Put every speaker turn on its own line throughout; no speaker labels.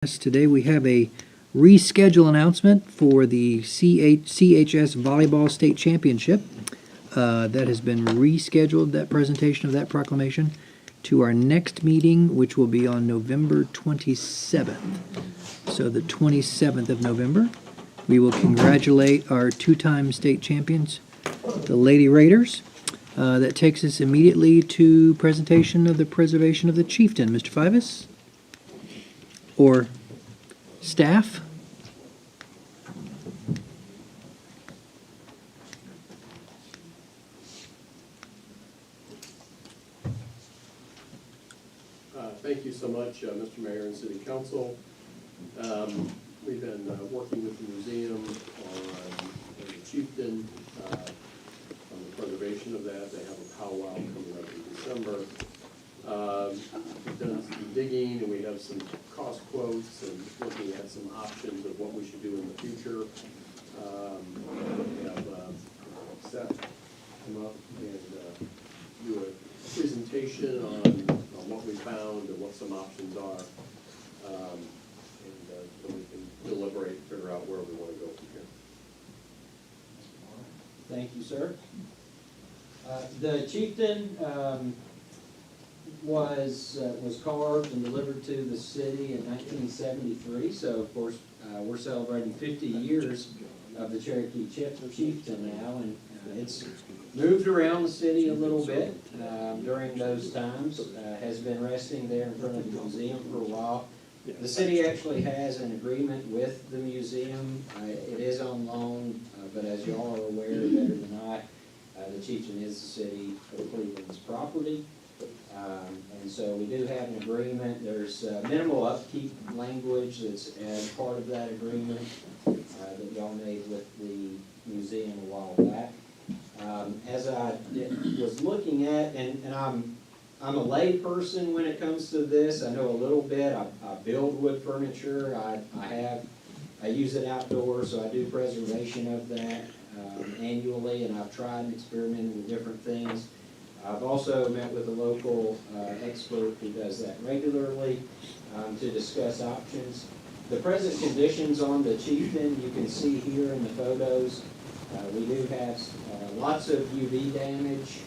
Yes, today we have a reschedule announcement for the CHS Volleyball State Championship. That has been rescheduled, that presentation of that proclamation, to our next meeting, which will be on November 27th. So the 27th of November, we will congratulate our two-time state champions, the Lady Raiders. That takes us immediately to presentation of the preservation of the Chieftain. Mr. Fivas? Or staff?
Thank you so much, Mr. Mayor and City Council. We've been working with the museum on the Chieftain, on the preservation of that. They have a powwow coming up in December. We've done some digging, and we have some cost quotes and looking at some options of what we should do in the future. We have Seth come up and do a presentation on what we found and what some options are. Then we can deliberate and figure out where we want to go from here.
Thank you, sir. The Chieftain was carved and delivered to the city in 1973. So, of course, we're celebrating 50 years of the Cherokee Chieftain now, and it's moved around the city a little bit during those times. Has been resting there in front of the museum for a while. The city actually has an agreement with the museum. It is on loan, but as you all are aware better than I, the Chieftain is the city of Cleveland's property. And so we do have an agreement. There's minimal upkeep language that's as part of that agreement that y'all made with the museum a while back. As I was looking at, and I'm a lay person when it comes to this. I know a little bit. I build wood furniture. I use it outdoors, so I do preservation of that annually, and I've tried and experimented with different things. I've also met with a local expert who does that regularly to discuss options. The present conditions on the Chieftain, you can see here in the photos. We do have lots of UV damage.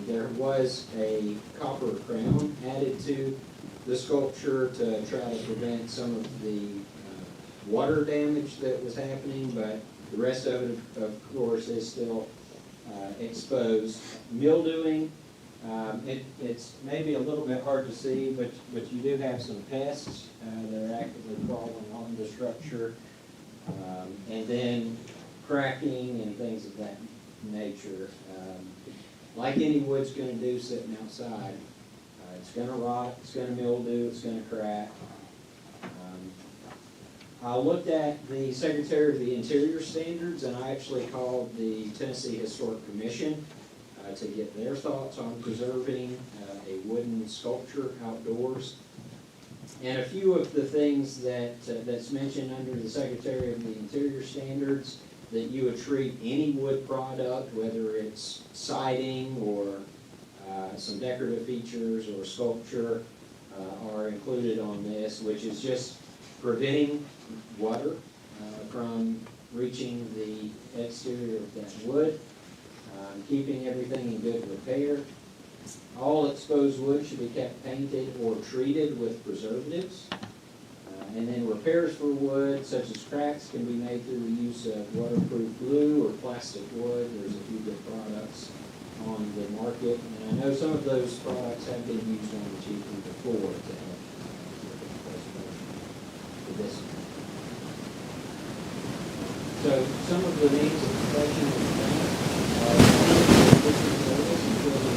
There was a copper crown added to the sculpture to try to prevent some of the water damage that was happening, but the rest of it, of course, is still exposed. Mildewing, it's maybe a little bit hard to see, but you do have some pests that are actively crawling on the structure, and then cracking and things of that nature. Like any wood's going to do sitting outside, it's going to rot, it's going to mildew, it's going to crack. I looked at the Secretary of the Interior standards, and I actually called the Tennessee Historic Commission to get their thoughts on preserving a wooden sculpture outdoors. And a few of the things that's mentioned under the Secretary of the Interior standards, that you would treat any wood product, whether it's siding or some decorative features or sculpture, are included on this, which is just preventing water from reaching the exterior of that wood, keeping everything in good repair. All exposed wood should be kept painted or treated with preservatives. And then repairs for wood, such as cracks, can be made through the use of waterproof glue or plastic wood. There's a few good products on the market. And I know some of those products have been used on the Chieftain before to help with this. So some of the names of professional are Christian Service and Children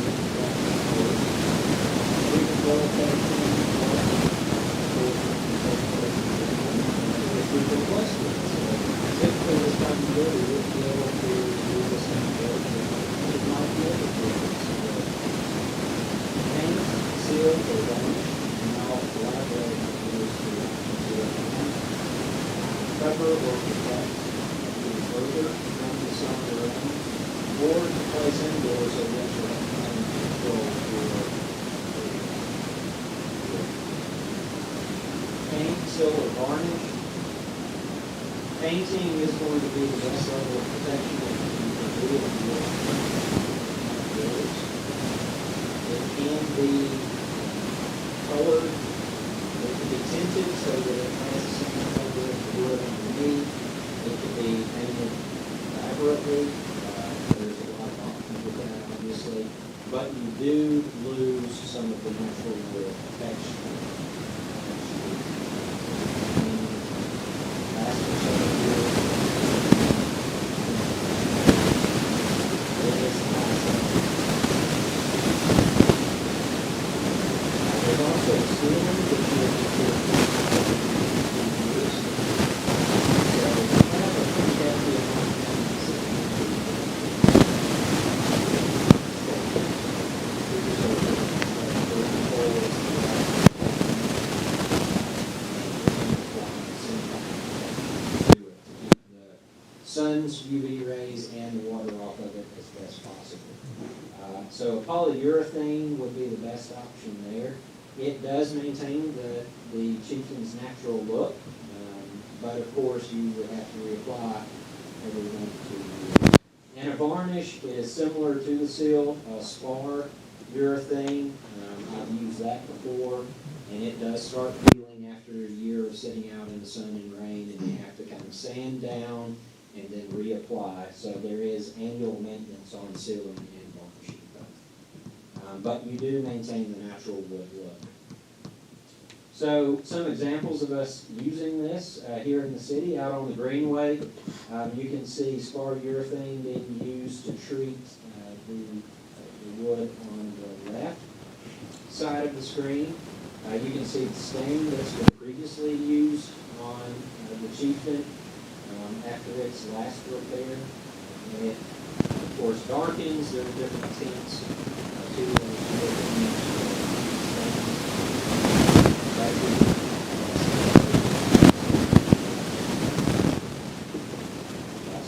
we've requested. So typically this time of year, we would be able to do this in the work, but it might be able to. Paint, seal, or varnish, and I'll collaborate on those two options here. Cover or protect the further from the sun around, or to place indoors so that you're having control for paint, seal or varnish. Painting is going to be the best level of protection that you can do in your outdoors. It can be colored, it can be tinted so that it has the same color as the wood underneath. It can be painted elaborately. There's a lot of options with that, obviously. But you do lose some of the natural wood texture. Last for several years, it is awesome. There's also a ceiling that you have to put years. So you have a pretty hefty amount of sun's UV rays and the water off of it as best possible. So polyurethane would be the best option there. It does maintain the chieftain's natural look, but of course you would have to reapply every 1 to 2 years. And a varnish is similar to the seal, spar urethane. I've used that before, and it does start peeling after a year of sitting out in the sun and rain, and you have to kind of sand down and then reapply. So there is annual maintenance on sealing and varnishing both. But you do maintain the natural wood look. So some examples of us using this here in the city, out on the Greenway. You can see spar urethane being used to treat the wood on the left side of the screen. You can see the stain that's been previously used on the Chieftain after its last repair. And it, of course, darkens. There are different tints to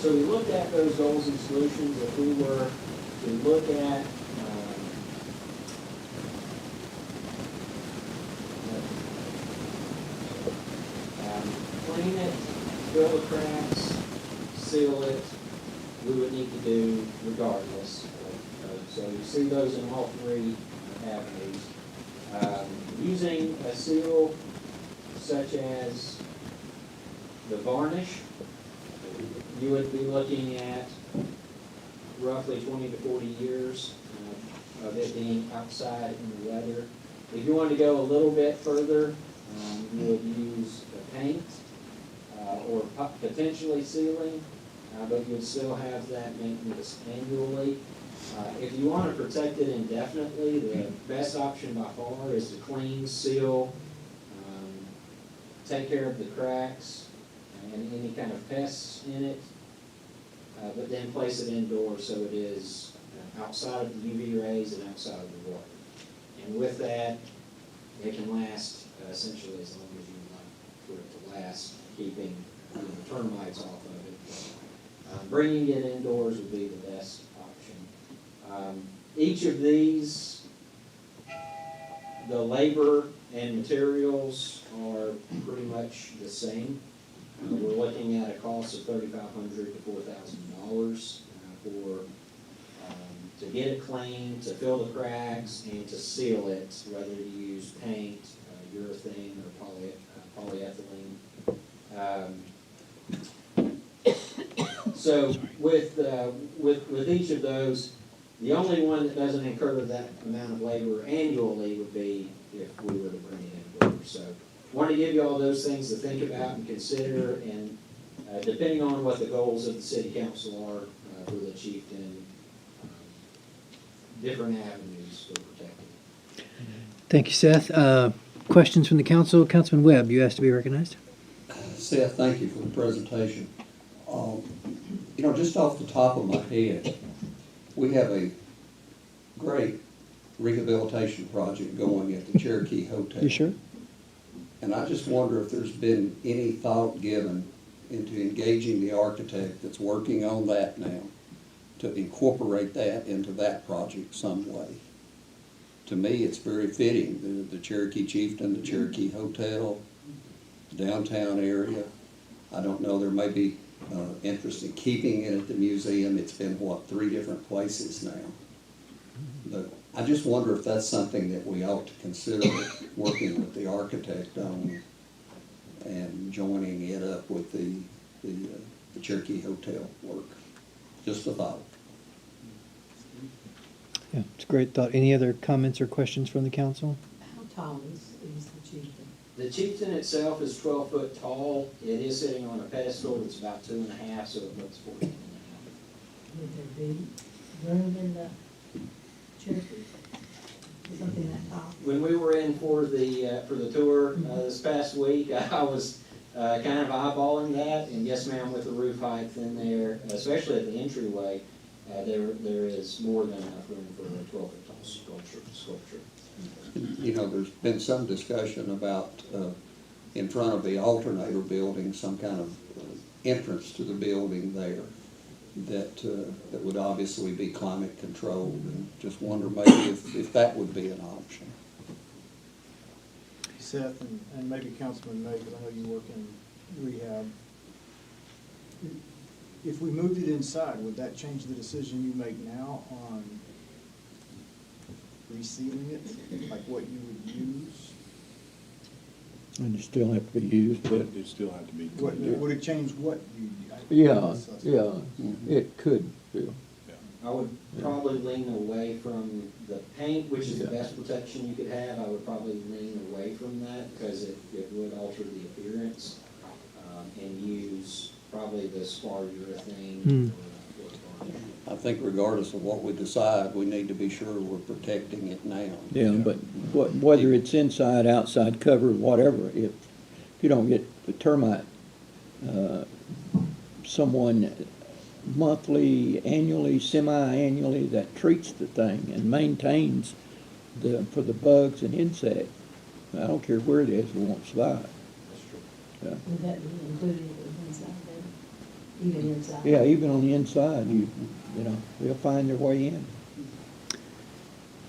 So we looked at those goals and solutions. If we were to look at clean it, fill the cracks, seal it, we would need to do regardless. So you see those in all three avenues. Using a seal such as the varnish, you would be looking at roughly 20 to 40 years of it being outside in the weather. If you wanted to go a little bit further, you would use a paint or potentially sealing, but you would still have that maintenance annually. If you want to protect it indefinitely, the best option by far is to clean, seal, take care of the cracks and any kind of pests in it, but then place it indoors so it is outside of the UV rays and outside of the water. And with that, it can last essentially as long as you like for it to last, keeping the termites off of it. Bringing it indoors would be the best option. Each of these, the labor and materials are pretty much the same. We're looking at a cost of $3,500 to $4,000 for to get it clean, to fill the cracks, and to seal it, whether you use paint, urethane, or polyethylene. So with each of those, the only one that doesn't incur that amount of labor annually would be if we were to bring it indoors. So want to give you all those things to think about and consider, and depending on what the goals of the city council are for the chieftain, different avenues for protecting.
Thank you, Seth. Questions from the council? Councilman Webb, you asked to be recognized.
Seth, thank you for the presentation. Just off the top of my head, we have a great rehabilitation project going at the Cherokee Hotel.
You sure?
And I just wonder if there's been any thought given into engaging the architect that's working on that now to incorporate that into that project some way. To me, it's very fitting, the Cherokee Chieftain, the Cherokee Hotel, downtown area. I don't know, there may be interest in keeping it at the museum. It's been, what, 3 different places now. But I just wonder if that's something that we ought to consider working with the architect on and joining it up with the Cherokee Hotel work. Just a thought.
Yeah, it's a great thought. Any other comments or questions from the council?
How tall is the chieftain?
The chieftain itself is 12 foot tall. It is sitting on a pedestal that's about 2.5, so it looks 14
Would there be room in the Cherokee? Something that tall?
When we were in for the tour this past week, I was kind of eyeballing that, and yes, ma'am, with the roof height in there, especially at the entryway, there is more than enough room for a 12-foot tall sculpture.
You know, there's been some discussion about in front of the alternator building, some kind of entrance to the building there that would obviously be climate controlled, and just wonder maybe if that would be an option.
Seth, and maybe Councilman May, because I know you work in rehab. If we moved it inside, would that change the decision you make now on resealing it, like what you would use?
And it still have to be used, but,
It still have to be.
What, would it change what you?
yeah, it could, Bill.
I would probably lean away from the paint, which is the best protection you could have. I would probably lean away from that because it would alter the appearance, and use probably the spar urethane. Or varnish.
I think regardless of what we decide, we need to be sure we're protecting it now.
Yeah, but whether it's inside, outside, cover, whatever, if you don't get the termite, someone monthly, annually, semi-annually that treats the thing and maintains for the bugs and insects, I don't care where it is, it won't survive.
That's true.
Yeah.
Would that be included inside there? Even inside?
Yeah, even on the inside, you know, they'll find their way in.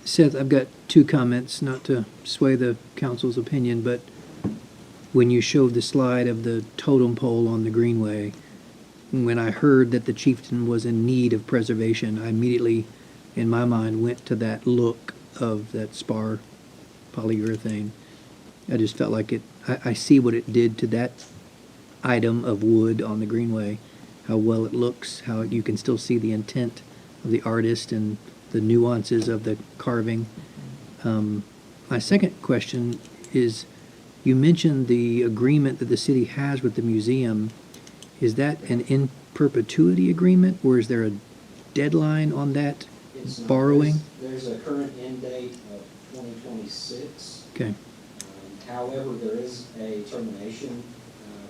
Seth, I've got 2 comments, not to sway the council's opinion, but when you showed the slide of the totem pole on the Greenway, when I heard that the chieftain was in need of preservation, I immediately, in my mind, went to that look of that spar polyurethane. I just felt like I see what it did to that item of wood on the Greenway, how well it looks, how you can still see the intent of the artist and the nuances of the carving. My second question is, you mentioned the agreement that the city has with the museum. Is that an in perpetuity agreement, or is there a deadline on that
It's not.
borrowing?
There's a current end date of 2026.
Okay,
However, there is a termination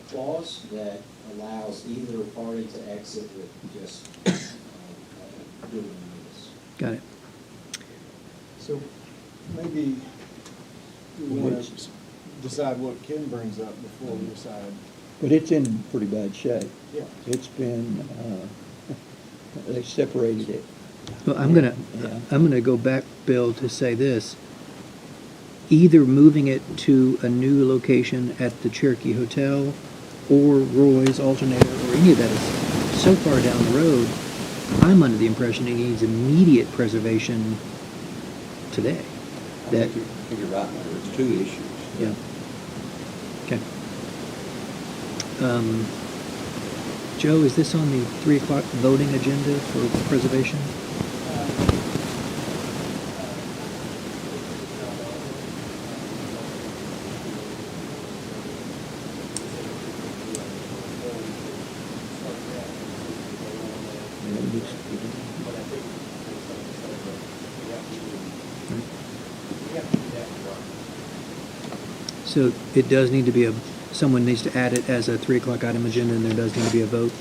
clause that allows either party to exit with just doing notice.
got it.
So maybe we want to decide what Ken brings up before we decide.
But it's in pretty bad shape.
Yeah.
It's been, they separated it.
Well, I'm
Yeah.
gonna go back, Bill, to say this. Either moving it to a new location at the Cherokee Hotel or Roy's Alternator or any of that is so far down the road, I'm under the impression it needs immediate preservation today.
I
That,
think you're right, Mayor. It's 2 issues.
yeah. Okay. Joe, is this on the 3 o'clock voting agenda for preservation? So it does need to be someone needs to add it as a 3 o'clock item agenda, and there does need to be a vote.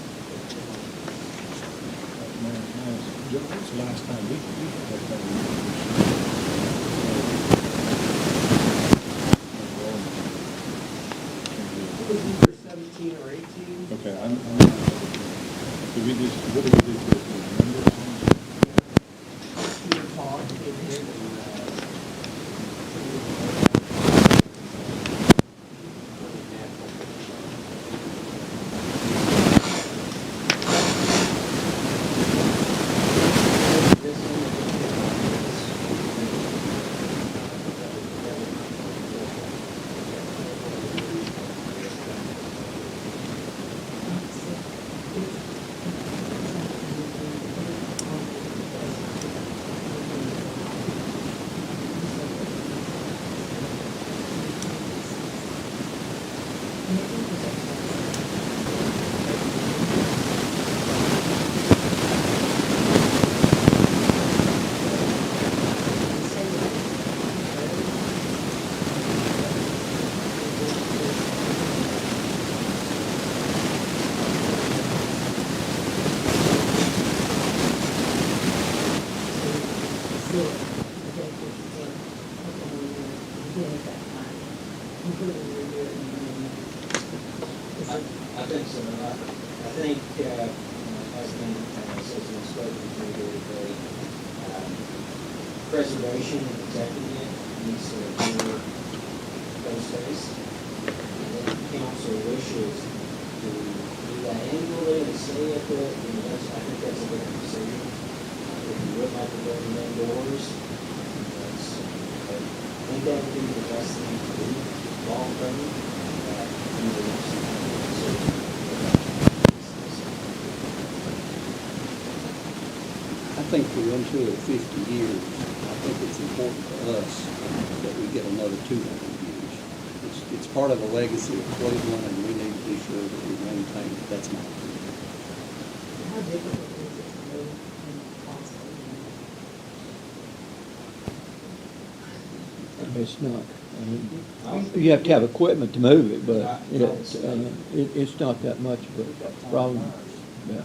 Joe, when's the last time we had that thing?
17 or 18.
Okay, did we just, what did we do to it? Do you remember?
I think so. I think, as been, says in spoken to, the preservation executive needs to appear those days. And then council wishes to do that annually and stay at the, I think that's a good decision. If you would like to go indoors, I think that would be the best thing to do, long term.
I think for into the 50 years, I think it's important for us that we get another 200 years. It's part of the legacy of Cleveland, and we need to be sure that we maintain it. That's my opinion.
How difficult is it to move in Boston?
It's not. I mean, you have to have equipment to move it, but it's not that much of a problem. Yeah.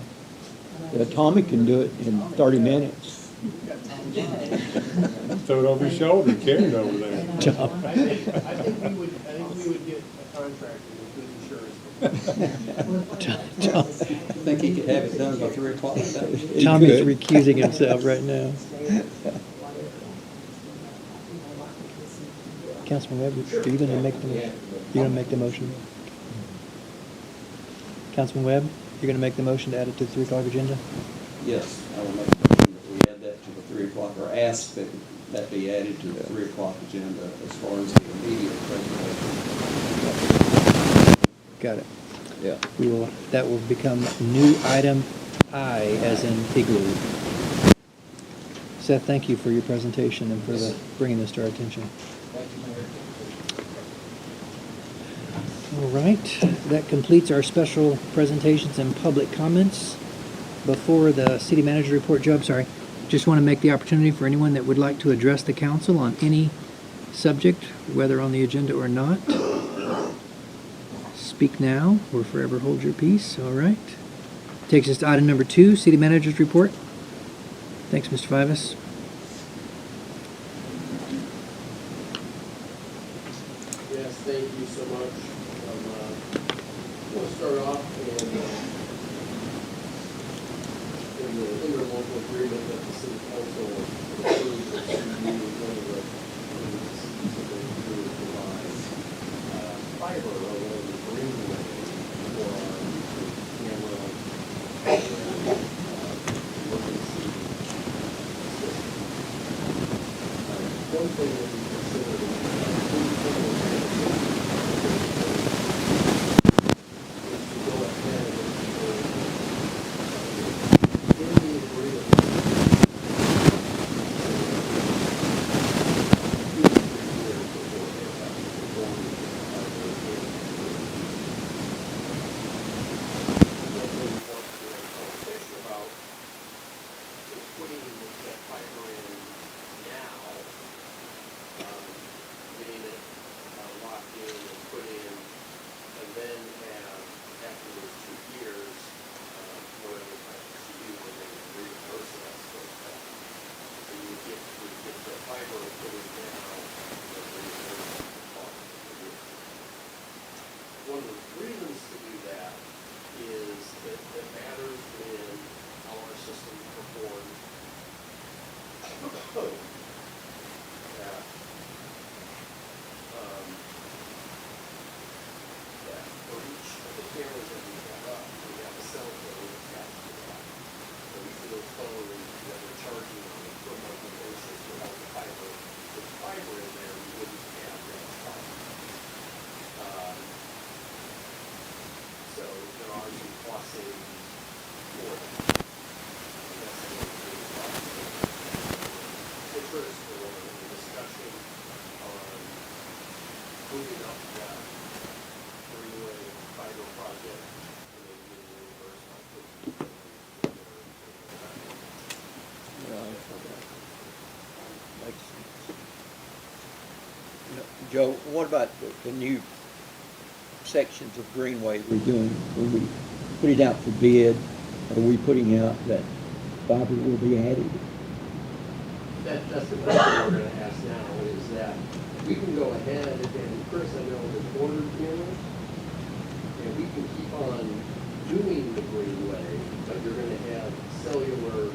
Yeah, Tommy can do it in 30 minutes.
Throw it over his shoulder, carry it over there.
I think we would get a contractor with good insurance.
I think he could have it done by 3 o'clock today.
Tommy's
Good.
recusing himself right now. Councilman Webb, are you gonna make the motion? Councilman Webb, you're gonna make the motion to add it to the 3 o'clock agenda?
Yes, I will make a motion that we add that to the 3 o'clock, or ask that that be added to the 3 o'clock agenda as far as the immediate presentation.
Got it.
Yeah.
That will become new item I, as in igloo. Seth, thank you for your presentation and for bringing this to our attention.
Thank you, Mayor.
All right, that completes our special presentations and public comments. Before the city manager report, Joe, I'm sorry, just want to make the opportunity for anyone that would like to address the council on any subject, whether on the agenda or not. Speak now or forever hold your peace. All right. Takes us to item number 2, city manager's report. Thanks, Mr. Fivas.
Yes, thank you so much. I want to start off in the interlocal agreement that the city council approved with CU, one of the to provide fiber along the greenway for our camera emergency system. One thing that we considered is to go ahead and in the agreement. One of the reasons to do that is that it matters when how our system performs. That for each of the cameras that we have up, we have a cell phone attached to that. So each of those phones that we're charging on a per monthly basis without the fiber in there, we wouldn't have that charge. So there are some cost savings for that. That's the way to do it. Interest or the discussion on moving up that greenway fiber project and then getting reimbursed by
Makes sense. Joe, what about the new sections of Greenway we're doing? When we put it out for bid, are we putting out that fiber will be added?
That's the question we're gonna ask now, is that we can go ahead and Chris, I know, has ordered cameras, and we can keep doing the greenway, but you're gonna have cellular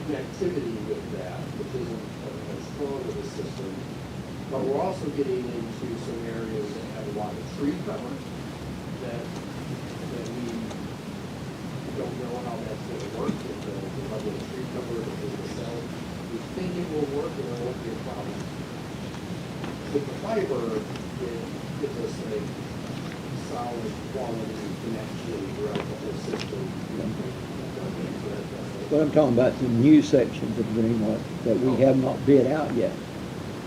connectivity with that, which isn't as strong of a system. But we're also getting into some areas that have a lot of tree cover that we don't know how that's gonna work with the level of tree cover that is the cell. We think it will work and there won't be a problem. With the fiber, it gives us a solid quality connection throughout the whole system.
But I'm talking about the new sections of Greenway that we have not bid out yet.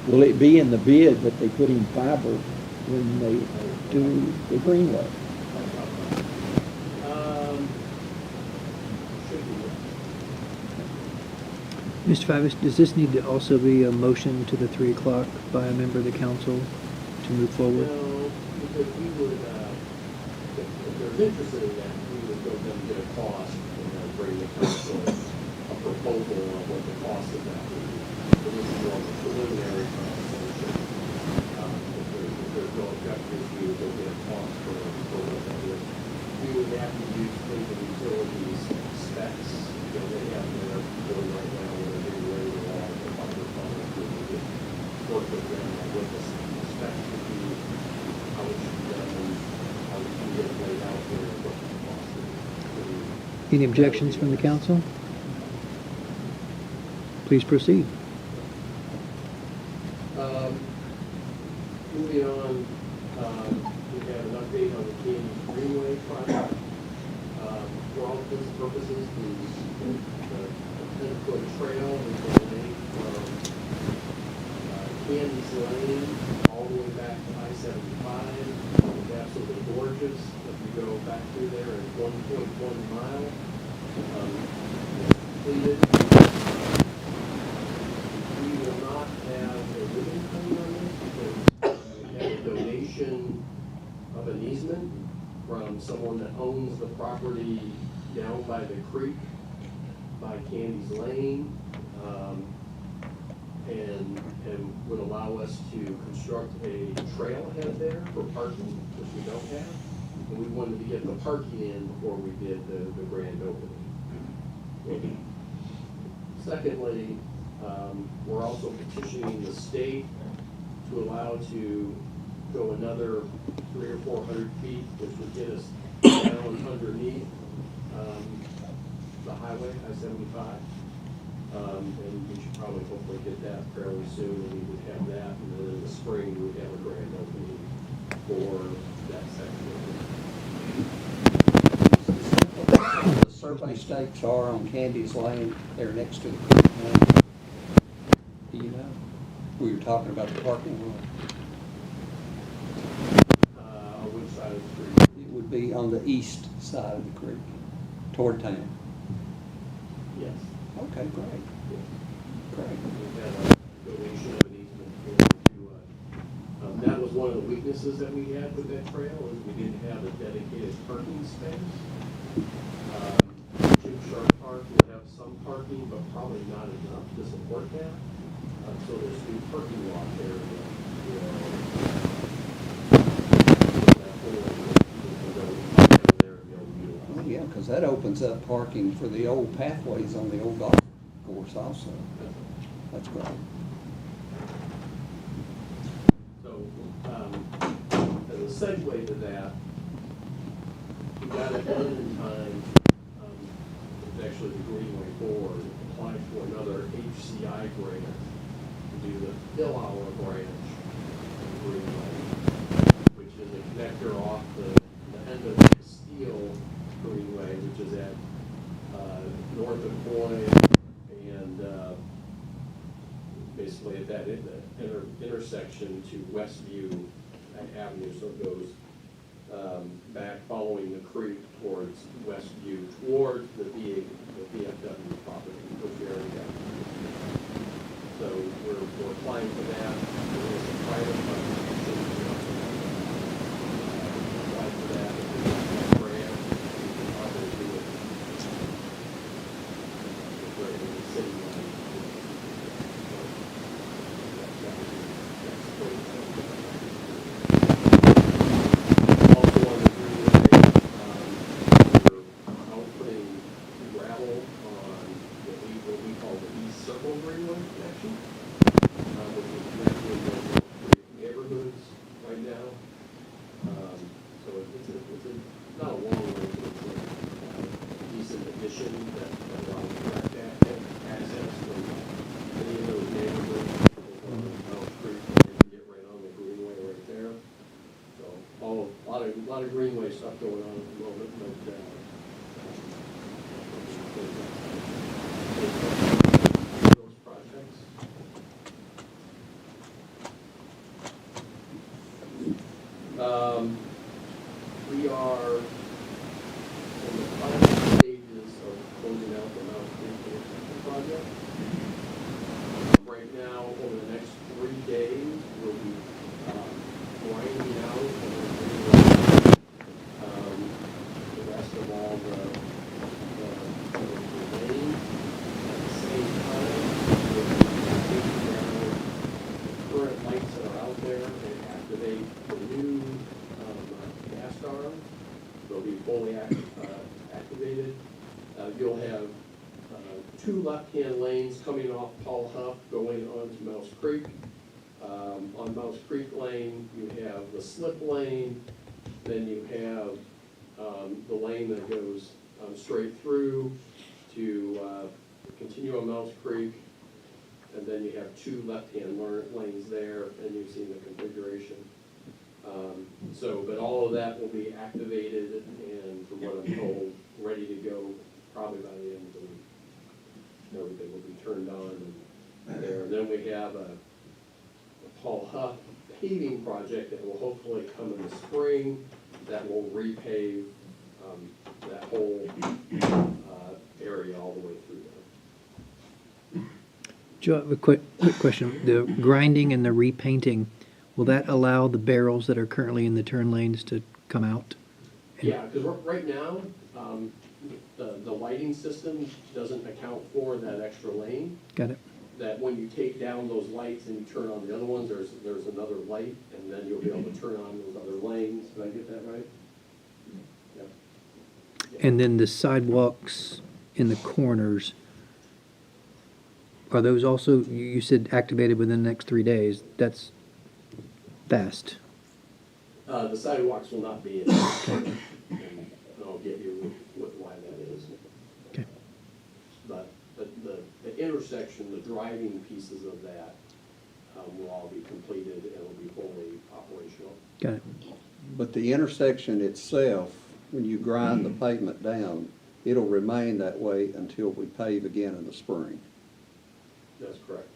Will it be in the bid that they put in fiber when they do the Greenway?
Should be.
Mr. Fivas, does this need to also be a motion to the 3 o'clock by a member of the council to move forward?
No, because we would, if there's interest in that, we would go them get a cost and then bring the council a proposal on what the cost of that would be. So this is more of a preliminary conversation. If there's no objections, we would go get a cost for what that is. We would have to use Cleveland Utilities specs, they have their building right now, where they're getting ready to wall the fiber tunnel. We would just work with them on what the specs would be, how it should be done, and how we can get it laid out there, and what the cost is.
Any objections from the council? Please proceed.
Moving on, we have an update on the Candy Greenway project. For all intents and purposes, the 10-foot trail is going from Candy's Lane all the way back to I-75. It's absolutely gorgeous. If you go back through there, it's 1.1 mile. Completed. We will not have a living claim on this because we had a donation of an easement from someone that owns the property down by the creek, by Candy's Lane, and would allow us to construct a trailhead there for parking, which we don't have. And we wanted to get the parking in before we did the grand opening. Secondly, we're also petitioning the state to allow to go another 300 or 400 feet, which would get us down underneath the highway, I-75. And we should probably hopefully get that fairly soon, and we would have that, and then in the spring, we would have a grand opening for that section.
The survey stakes are on Candy's Lane, they're next to the creek now. Do you know? We were talking about the parking lot.
Which side of the street?
It would be on the east side of the creek, toward town.
Yes.
Okay, great, great.
We had a donation of an easement to, that was one of the weaknesses that we had with that trail, is we didn't have a dedicated parking space. Jim Sharp Park will have some parking, but probably not enough to support that. So there's new parking lot there.
Oh, yeah, because that opens up parking for the old pathways on the old golf course also. That's great.
So, as a segue to that, we got it done in time. It's actually the Greenway Board applied for another HCI grant to do the fill hour branch of the Greenway, which is a connector off the end of the Steel Greenway, which is at north of Coy and basically at that intersection to Westview Avenue. So it goes back following the creek towards Westview, toward the VFW property, which we already got. So we're applying for that. There is a private funding. Apply for that. If we get that grant, we can probably do it. Right in the city line. That's great. lot of greenway stuff going on at the moment, but, those projects. We are in the final stages of closing out the Mouse Creek Connection project. Right now, over the next 3 days, we'll be grinding out and then the rest of all the lane. At the same time, we'll be taking down the current lights that are out there and activate the new gas arm. They'll be fully activated. You'll have two left-hand lanes coming off Paul Huff going onto Mouse Creek. On Mouse Creek Lane, you have the slip lane, then you have the lane that goes straight through to continue on Mouse Creek, and then you have two left-hand lanes there, and you've seen the configuration. But all of that will be activated and, from what I'm told, ready to go probably by the end of the week. Everything will be turned on and there. And then we have a Paul Huff paving project that will hopefully come in the spring that will repave that whole area all the way through there.
Joe, I have a quick question. The grinding and the repainting, will that allow the barrels that are currently in the turn lanes to come out?
Yeah, because right now, the lighting system doesn't account for that extra lane.
Got it?
That when you take down those lights and you turn on the other ones, there's another light, and then you'll be able to turn on those other lanes. Did I get that right? Yeah.
And then the sidewalks in the corners, are those also, you said activated within the next 3 days? That's fast.
The sidewalks will not be in, and I'll get you with why that is.
Okay.
But the intersection, the driving pieces of that will all be completed and will be fully operational.
Got it.
But the intersection itself, when you grind the pavement down, it'll remain that way until we pave again in the spring.
That's correct.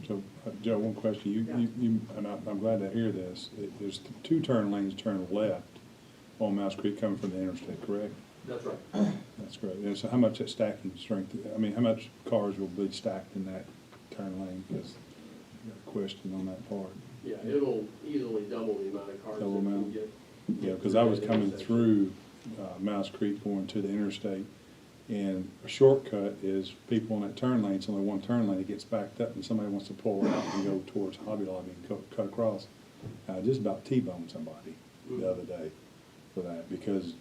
So, Joe, one question, you, and I'm glad to hear this, there's two turn lanes turn left on Mouse Creek coming from the interstate, correct?
That's right.
That's great. And so how much that stacking strength, I mean, how much cars will be stacked in that turn lane? Because I got a question on that part.
Yeah, it'll easily double the amount of cars that
Double
you can
amount.
get.
Yeah, because I was coming through Mouse Creek going to the interstate, and a shortcut is people on that turn lane, it's only one turn lane, it gets backed up and somebody wants to pull out and go towards Hobby Lobby and cut across. I just about T-boned somebody the other day for that, because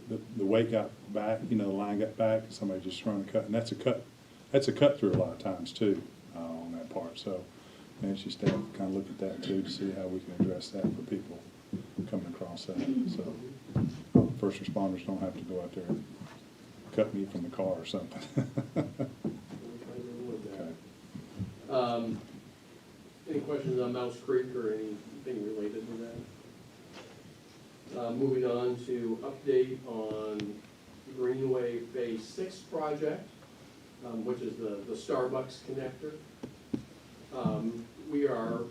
the way got back, the line got back, and somebody just trying to cut, and that's a cut through a lot of times too, on that part. So, Nancy staff kind of look at that too, to see how we can address that for people coming across that. So, first responders don't have to go out there and cut me from the car or something.
Okay. Any questions on Mouse Creek or anything related to that? Moving on to update on Greenway Phase 6 project, which is the Starbucks connector. We are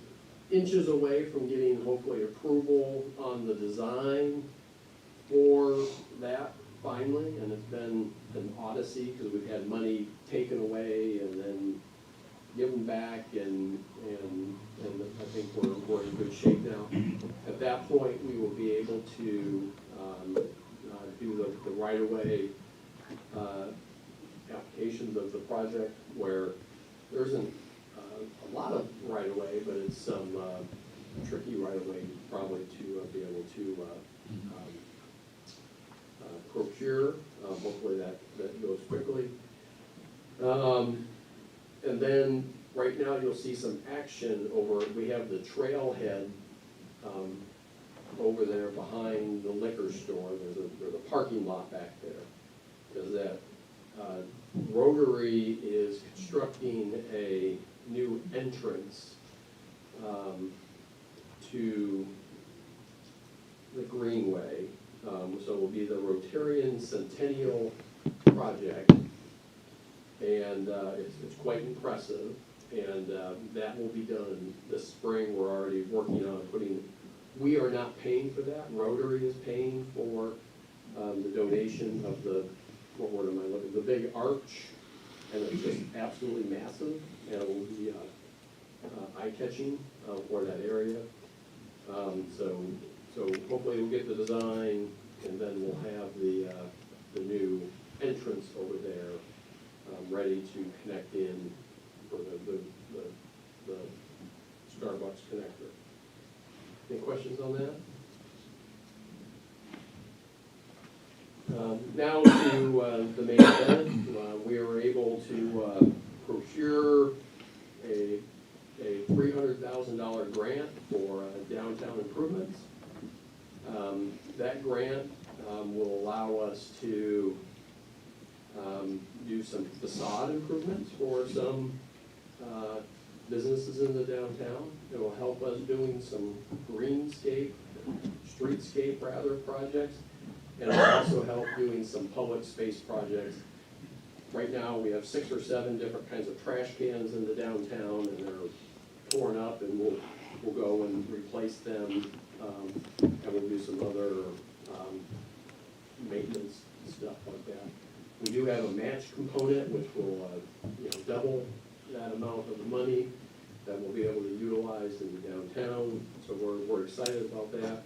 inches away from getting hopefully approval on the design for that finally, and it's been an odyssey because we've had money taken away and then given back, and I think we're in good shape now. At that point, we will be able to do the right-of-way applications of the project, where there isn't a lot of right-of-way, but it's some tricky right-of-way probably to be able to procure. Hopefully that goes quickly. And then right now you'll see some action over, we have the trailhead over there behind the liquor store. There's a parking lot back there. Is that Rotary is constructing a new entrance to Greenway. So it will be the Rotarian Centennial Project. And it's quite impressive. And that will be done this spring. We're already working on we are not paying for that. Rotary is paying for the donation of the, what word am I looking, the big arch. And it's just absolutely massive. And it will be eye-catching for that area. So hopefully we'll get the design, and then we'll have the new entrance over there ready to connect in for the Starbucks connector. Any questions on that? Now to the main event. We were able to procure a $300,000 grant for downtown improvements. That grant will allow us to do some facade improvements for some businesses in the downtown. It will help us doing some streetscape rather, projects. And it'll also help doing some public space projects. Right now, we have 6 or 7 different kinds of trash cans in the downtown, and they're torn up, and we'll go and replace them, and we'll do some other maintenance stuff like that. We do have a match component, which will double that amount of the money that we'll be able to utilize in the downtown. So we're excited about that.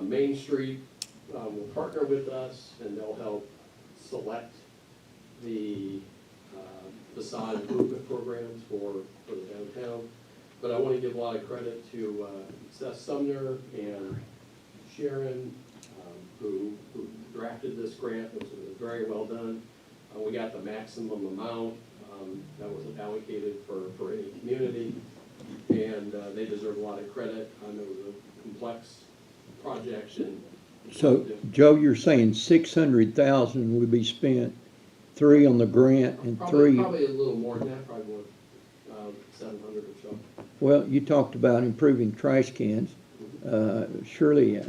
Main Street will partner with us, and they'll help select the facade improvement programs for the downtown. But I want to give a lot of credit to Seth Sumner and Sharon, who drafted this grant, which was very well done. We got the maximum amount that was allocated for any community, and they deserve a lot of credit. I know it was a complex project. And
So, Joe, you're saying 600,000 would be spent, 3 on the grant and 3.
Probably a little more than that, probably more, 700 or so.
Well, you talked about improving trash cans. Surely,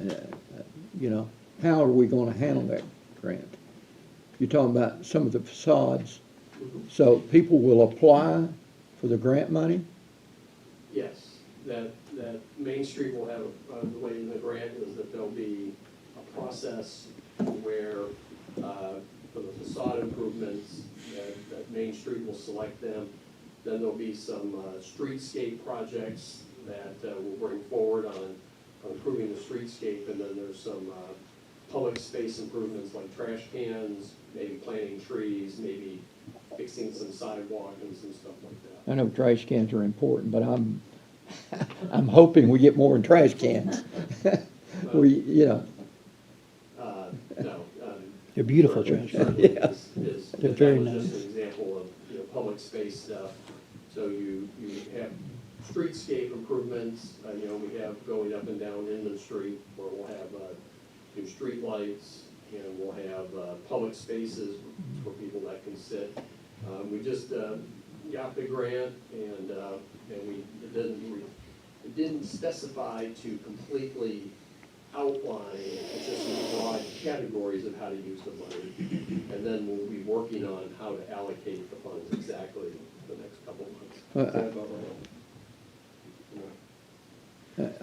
how are we gonna handle that grant? You're talking about some of the facades, so people will apply for the grant money?
Yes, that Main Street will have, the way in the grant is that there'll be a process where, for the facade improvements, that Main Street will select them. Then there'll be some streetscape projects that we'll bring forward on improving the streetscape, and then there's some public space improvements like trash cans, maybe planting trees, maybe fixing some sidewalk and some stuff like that.
I know trash cans are important, but I'm hoping we get more in trash cans.
No.
They're beautiful
certainly-
trash.
certainly
Yeah.
is-
They're very
that was just
nice.
an example of, public space stuff. So you have streetscape improvements, we have going up and down Inman Street, where we'll have new street lights, and we'll have public spaces for people that can sit. We just got the grant, and it didn't specify to completely outline, it's just some broad categories of how to use the money. And then we'll be working on how to allocate the funds exactly the next couple of months. Is that about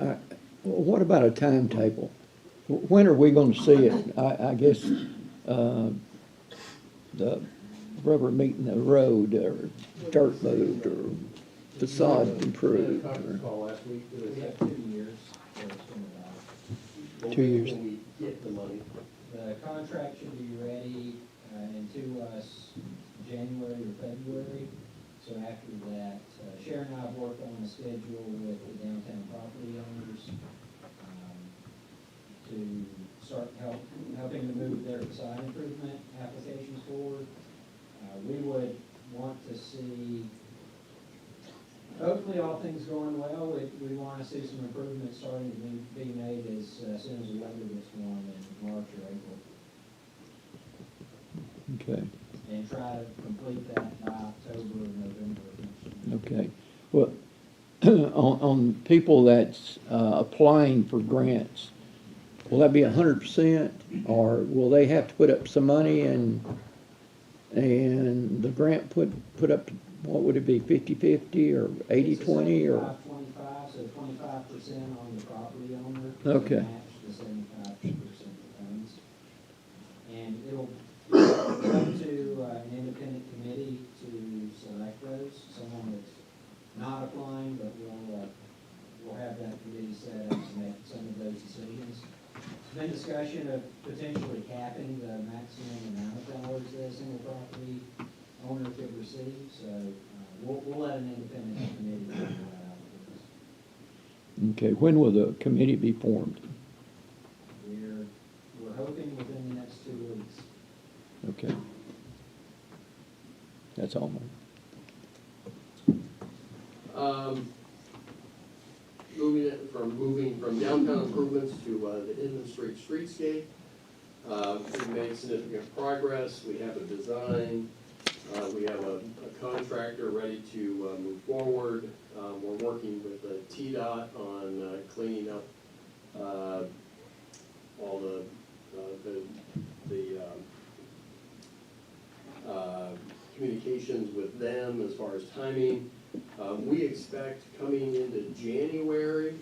right?
What about a timetable? When are we gonna see it? I guess, the rubber meeting the road, or dirt moved, or facade
We had a
improved,
conference
or,
call last week.
We have 2 years for it's been about.
2 years.
When we get the money.
The contract should be ready and to us January or February. So after that, Sharon and I have worked on a schedule with the downtown property owners to start helping to move their facade improvement applications forward. We would want to see, hopefully all things going well, we want to see some improvements starting to be made as soon as the weather gets warm in March or April.
okay,
And try to complete that by October or November of next year.
okay. Well, on people that's applying for grants, Will that be 100%, or will they have to put up some money and the grant put up, what would it be, 50/50 or 80/20 or?
25/25, so 25% on the property owner.
Okay.
To match the 75% of funds. And it'll come to an independent committee to select those, someone that's not applying, but we'll have that committee set up to make some of those decisions. There's been discussion of potentially capping the maximum amount of dollars that a single property owner could receive, so we'll let an independent committee figure that out for us.
Okay, when will the committee be formed?
We're hoping within the next 2 weeks.
Okay. That's all, Mike.
Moving from downtown improvements to the Inman Street streetscape. We've made significant progress. We have a design. We have a contractor ready to move forward. We're working with TDOT on cleaning up all the communications with them as far as timing. We expect coming into January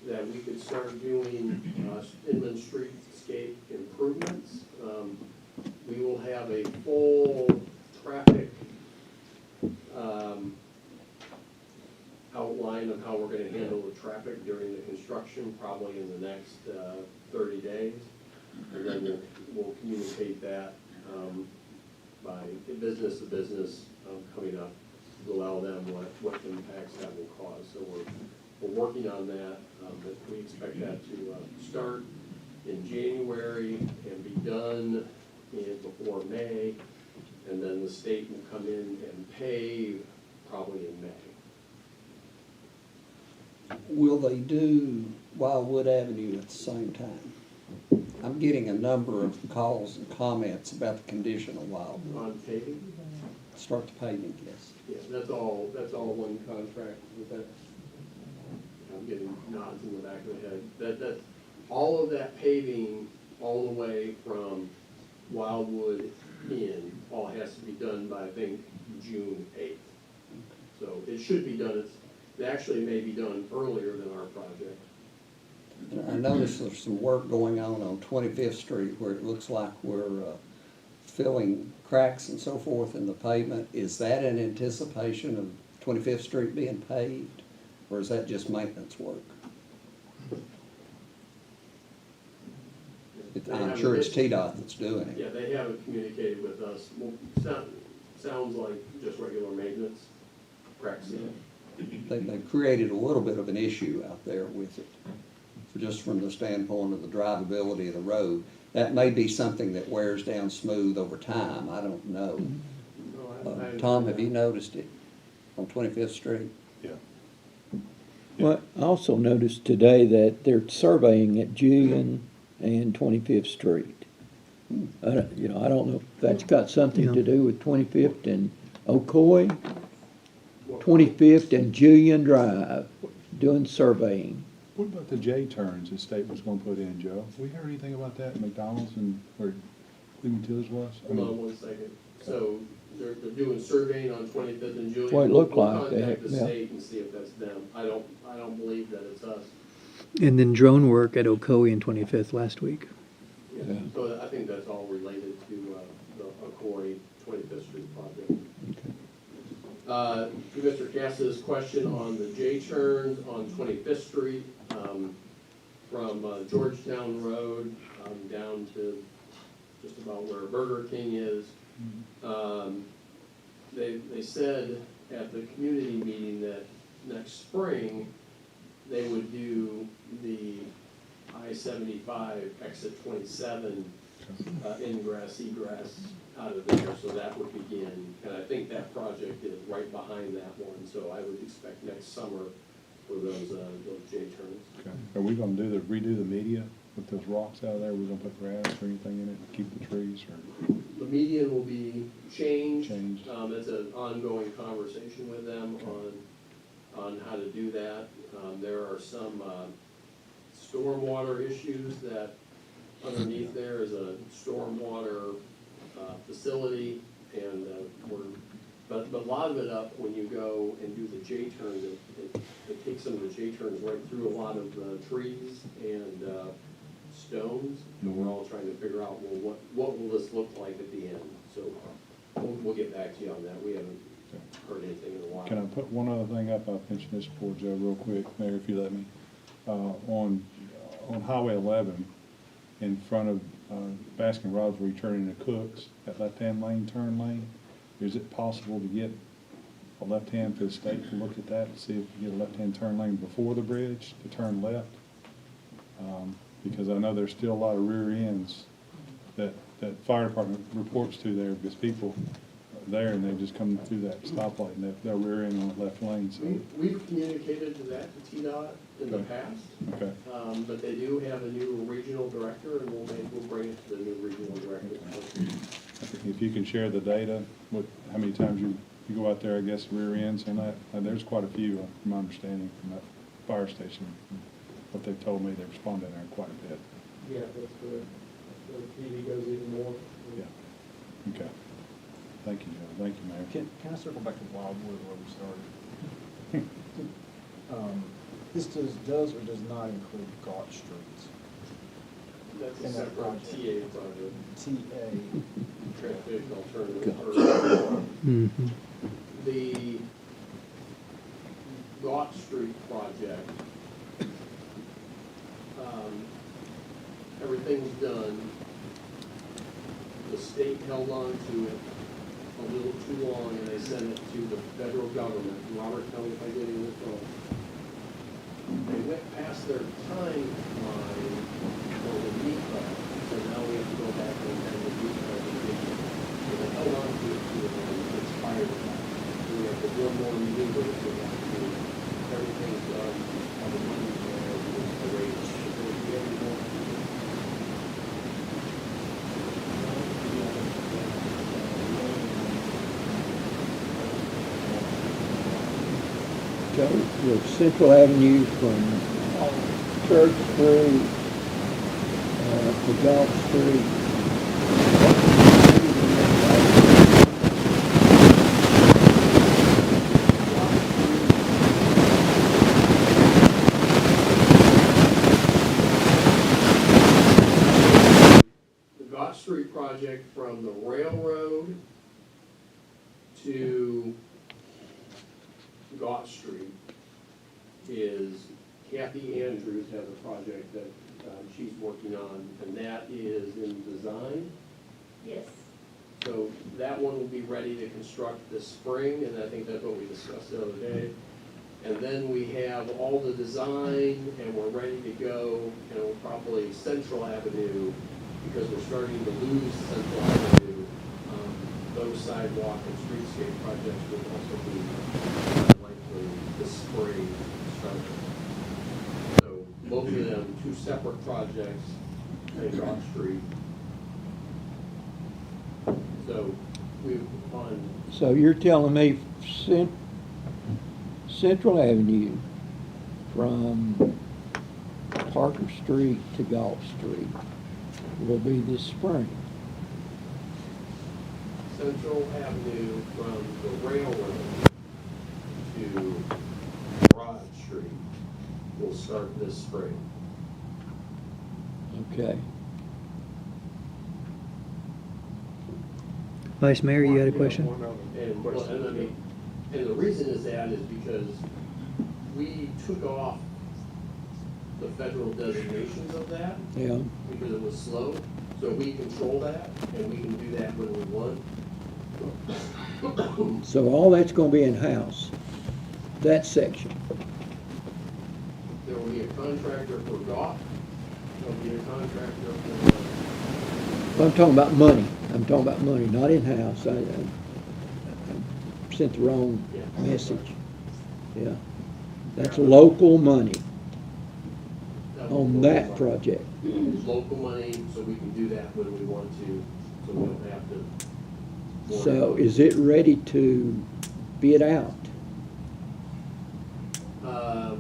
that we could start doing inland streetscape improvements. We will have a full traffic outline of how we're going to handle the traffic during the construction, probably in the next 30 days. And then we'll communicate that by business to business coming up to allow them what impacts that will cause. So we're working on that, but we expect that to start in January and be done before May, and then the state will come in and pay probably in May.
Will they do Wildwood Avenue at the same time? I'm getting a number of calls and comments about the condition of Wildwood.
On paving?
Start the paving, yes.
Yeah, that's all one contract with that. I'm getting nods in the back of the head. That all of that paving, all the way from Wildwood in, all has to be done by, I think, June 8th. So it should be done, it actually may be done earlier than our project.
I noticed there's some work going on 25th Street where it looks like we're filling cracks and so forth in the pavement. Is that in anticipation of 25th Street being paved, or is that just maintenance work? I'm sure it's TDOT that's doing it.
Yeah, they haven't communicated with us. Well, sounds like just regular maintenance, cracks in.
They've created a little bit of an issue out there with it, just from the standpoint of the drivability of the road. That may be something that wears down smooth over time, I don't know.
No,
Tom, have you noticed it on 25th Street?
Yeah.
Well, I also noticed today that they're surveying at Julian and 25th Street. I don't know if that's got something to do with 25th and Ocoee, 25th and Julian Drive, doing surveying.
What about the J-turns the state was gonna put in, Joe? Have we heard anything about that, McDonald's and where Cleveland Tills was? I
Hold
mean,
on one second. So they're doing surveying on 25th and Julian.
What it looked
We'll
like, they
contact
had-
the
yeah.
state and see if that's them. I don't believe that it's us.
And then drone work at Ocoee and 25th last week.
Yeah.
Yeah.
So I think that's all related to the Corey 25th Street project. To Mr. Cass's question on the J-turns on 25th Street, from Georgetown Road down to just about where Burger King is. They said at the community meeting that next spring, they would do the I-75 exit 27 ingress, egress out of there, so that would begin. And I think that project is right behind that one, so I would expect next summer for those J-turns.
okay. Are we gonna redo the media with those rocks out of there? We're gonna put grass or anything in it, and keep the trees, or?
The median will be changed.
Changed.
It's an ongoing conversation with them on how to do that. There are some stormwater issues that underneath there is a stormwater facility, and but a lot of it up, when you go and do the J-turns, it takes some of the J-turns right through a lot of trees and stones, and we're all trying to figure out, well, what will this look like at the end? So we'll get back to you on that. We haven't heard anything in a while.
Can I put one other thing up? I've mentioned this before, Joe, real quick, Mayor, if you let me. On Highway 11, in front of Baskin Robbins, where you turn into Cooks, that left-hand lane, turn lane, is it possible to get a left-hand for the state to look at that and see if we get a left-hand turn lane before the bridge to turn left? Because I know there's still a lot of rear ends that fire department reports to there, because people are there and they just come through that stoplight and they're rear end on the left lane, so.
We've communicated to that to TDOT in the
Okay.
past,
Okay,
but they do have a new regional director, and we'll bring it to the new regional director.
if you can share the data, how many times you go out there, I guess, rear ends and that, there's quite a few, from my understanding, from that fire station. What they've told me, they respond in there quite a bit.
Yeah, that's good. The TV goes even more.
Yeah. Okay. Thank you, Joe. Thank you, Mayor.
Can I circle back to Wildwood where we started? This does or does not include Galt Streets?
That's a
And that
separate
project.
TA project,
TA,
transportation alternative.
Mm-hmm.
The Galt Street project, everything's done. The state held on to it a little too long, and they sent it to the federal government. Robert, tell me if I get any of this wrong. They went past their timeline for the NEPA, so now we have to go back and amend the NEPA. So they held on to it and it expired. So we have to do more maneuvers, so we have to do everything's done, all the money there, the rates. So if we have any more.
Joe, the Central Avenue from Church Street to Gulf Street.
The Gott Street project from the railroad to Gott Street is Kathy Andrews has a project that she's working on, and that is in design.
Yes.
So that one will be ready to construct this spring, and I think that's what we discussed the other day. And then we have all the design, and we're ready to go, and we'll probably Central Avenue, because we're starting to lose Central Avenue. Those sidewalk and streetscape projects will also be likely this spring started. So both of them, two separate projects, in Rock Street. So we've on,
So you're telling me Central Avenue from Parker Street to Gulf Street will be this spring?
Central Avenue from the railroad to Broad Street will start this spring.
Okay.
Vice Mayor, you had a question?
And, well, and I mean, and the reason is that is because we took off the federal designations of that
Yeah.
because it was slow. So we control that, and we can do that when we want.
So all that's gonna be in-house, that section?
There will be a contractor for GOT, there'll be a contractor for,
I'm talking about money. I'm talking about money, not in-house. I sent the wrong
Yeah.
message. Yeah. That's local money on that project.
local money, so we can do that when we want to, so we don't have to.
So is it ready to bid out?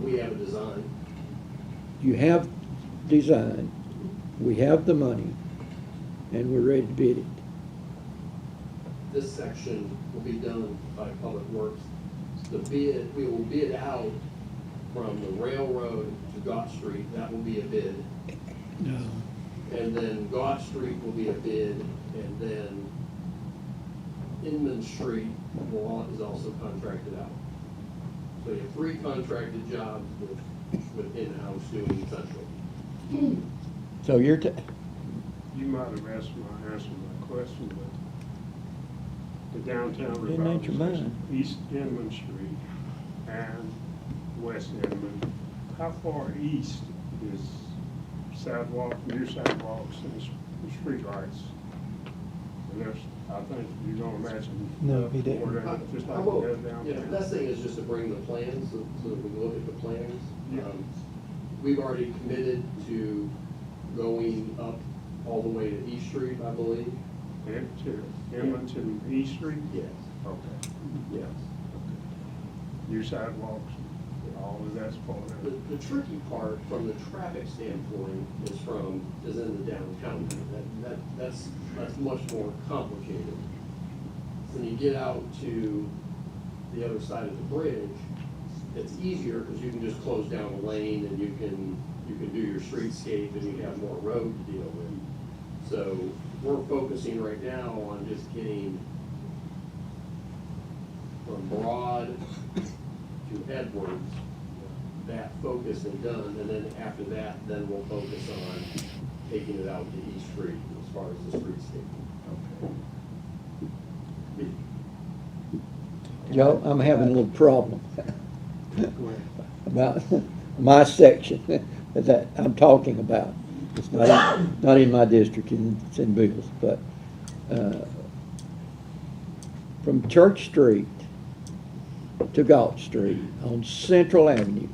We have a design.
You have design, we have the money, and we're ready to bid it.
This section will be done by Public Works. The bid, we will bid out from the railroad to Gott Street, that will be a bid.
No.
And then Gott Street will be a bid, and then Inman Street is also contracted out. So you have 3 contracted jobs with in-house doing Central.
So you're,
You might have asked my answer to my question, but the downtown
Didn't answer mine.
revitalization, East Inman Street and West Inman, how far east is sidewalk, new sidewalks and streetlights? And there's, I think you don't imagine.
No, he didn't.
more than just
I
like
will,
we have downtown.
yeah, the best thing is just to bring the plans, so that we can look at the plans.
Yeah.
We've already committed to going up all the way to East Street, I believe.
And to Inman to East Street?
Yes.
Okay.
Yes.
New sidewalks, all of that's part of it.
The tricky part from the traffic standpoint is in the downtown. That's much more complicated. When you get out to the other side of the bridge, it's easier because you can just close down a lane and you can do your streetscape and you have more road to deal with. So we're focusing right now on just getting from Broad to Edwards, that focused and done, and then after that, then we'll focus on taking it out to East Street as far as the streetscape.
Joe, I'm having a little problem about my section that I'm talking about. It's not in my district, it's in Bill's, but, from Church Street to Galt Street on Central Avenue,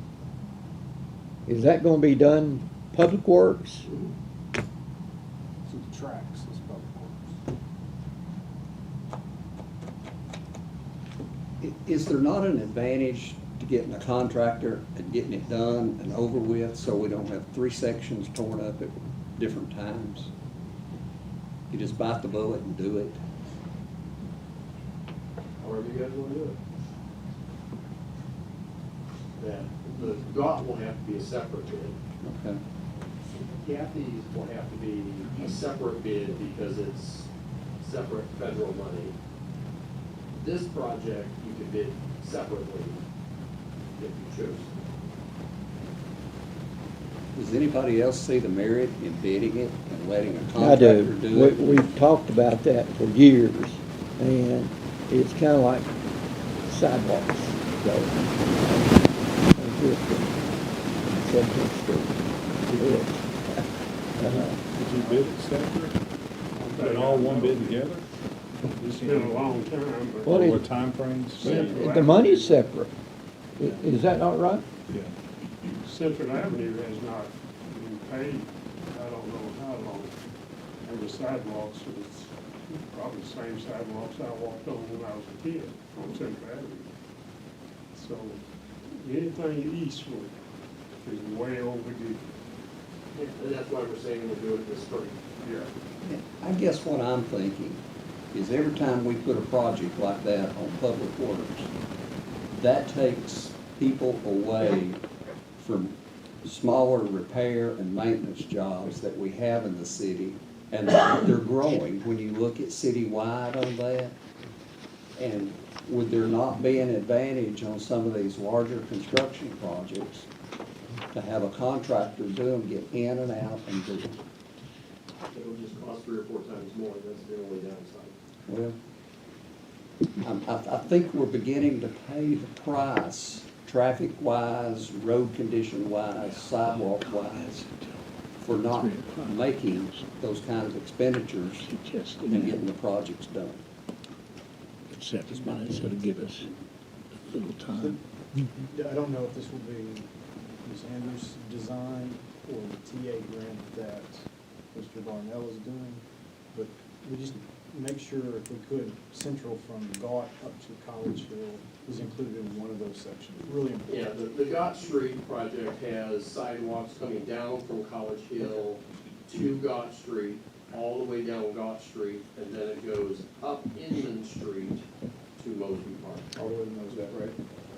is that gonna be done Public Works?
So the tracks is Public Works.
Is there not an advantage to getting a contractor and getting it done and over with, so we don't have 3 sections torn up at different times? You just bite the bullet and do it.
However you guys want to do it. That, the GOT will have to be a separate bid.
Okay.
Kathy's will have to be a separate bid because it's separate federal money. This project, you could bid separately if you chose.
Does anybody else see the merit in bidding it and letting a
I
contractor
do.
do it?
We've talked about that for years, and it's kinda like sidewalks, so. Seventeenth Street.
Did you bid it separate? Put it all one bid together?
It's been a long time, but.
Well, it-
What timeframes?
The money's separate. Is that not right?
Yeah.
Central Avenue has not been paved, I don't know how long. And the sidewalks, it's probably the same sidewalks I walked on when I was a kid on Central Avenue. So anything eastward is way overdue.
And that's why we're saying we'll do it this spring.
Yeah.
I guess what I'm thinking is every time we put a project like that on Public Works, that takes people away from smaller repair and maintenance jobs that we have in the city, and they're growing when you look at citywide on that. And would there not be an advantage on some of these larger construction projects to have a contractor do them, get in and out and do it?
It'll just cost 3 or 4 times more, that's the only downside.
Well, I think we're beginning to pay the price, traffic-wise, road condition-wise, sidewalk-wise, for not making those kind of expenditures and getting the projects done.
Separate money, so to give us a little time.
I don't know if this will be Ms. Andrews' design or the TA grant that Mr. Darnell is doing, but we make sure if we could, central from Galt up to College Hill was included in one of those sections, really important.
Yeah, the Gott Street project has sidewalks coming down from College Hill to Gott Street, all the way down Gott Street, and then it goes up Inman Street to Mosby Park.
All the way to those, that right?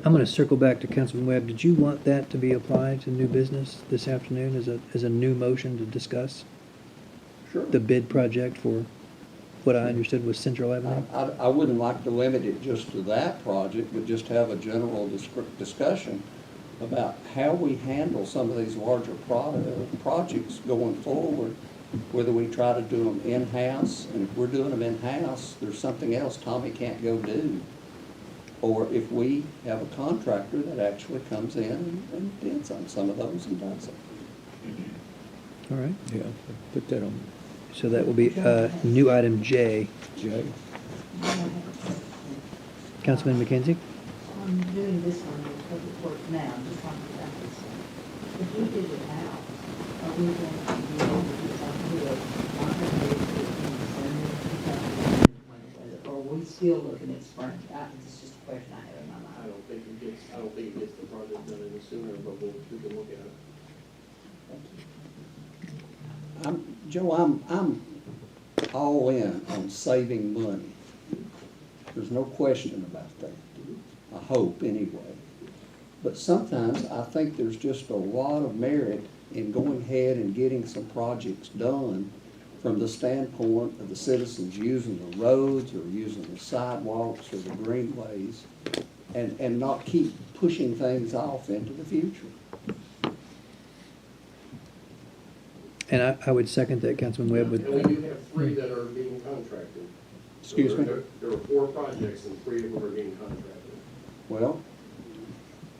I'm gonna circle back to Councilman Webb. Did you want that to be applied to new business this afternoon as a new motion to discuss
Sure.
the bid project for what I understood was Central Avenue?
I wouldn't like to limit it just to that project, but just have a general discussion about how we handle some of these larger projects going forward, whether we try to do them in-house, and if we're doing them in-house, there's something else Tommy can't go do. Or if we have a contractor that actually comes in and bids on some of those and does it.
All right,
Yeah, put that on
so that will be, new item J.
J.
Councilman McKenzie?
I'm doing this one in public work now, I'm just trying to figure out this. If we did it now, are we going to be able to do something with it? Or are we still looking at spring? It's just a question I have in my
I
mind.
don't think it gets the project done any sooner, but we can look at it.
Thank you.
Joe, I'm all in on saving money. There's no question about that. I hope, anyway. But sometimes I think there's just a lot of merit in going ahead and getting some projects done from the standpoint of the citizens using the roads or using the sidewalks or the greenways, and not keep pushing things off into the future.
And I would second that, Councilman Webb,
And we
with,
do have 3 that are being contracted. So
Excuse me?
There are 4 projects and 3 of them are being contracted.
Well,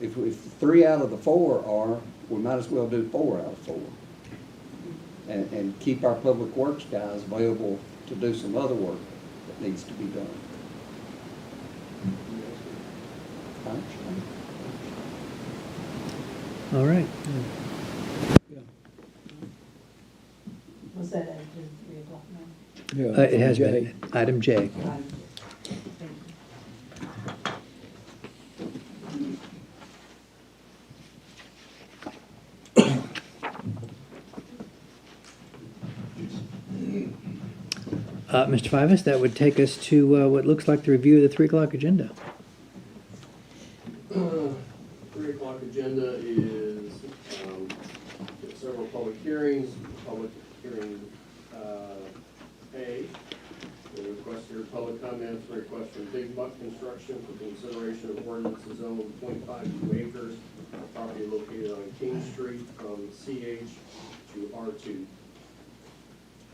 if 3 out of the 4 are, we might as well do 4 out of 4. And keep our public works guys available to do some other work that needs to be done. I understand.
all right.
Was that at 3 o'clock now?
Yeah,
It has
J.
been. Item J.
Thank you.
Mr. Fivas, that would take us to what looks like the review of the 3 o'clock agenda.
3 o'clock agenda is several public hearings. Public hearing A, the request to hear public comments, request from Big Buck Construction for consideration of ordinance to zone .52 acres, property located on King Street from CH to R2.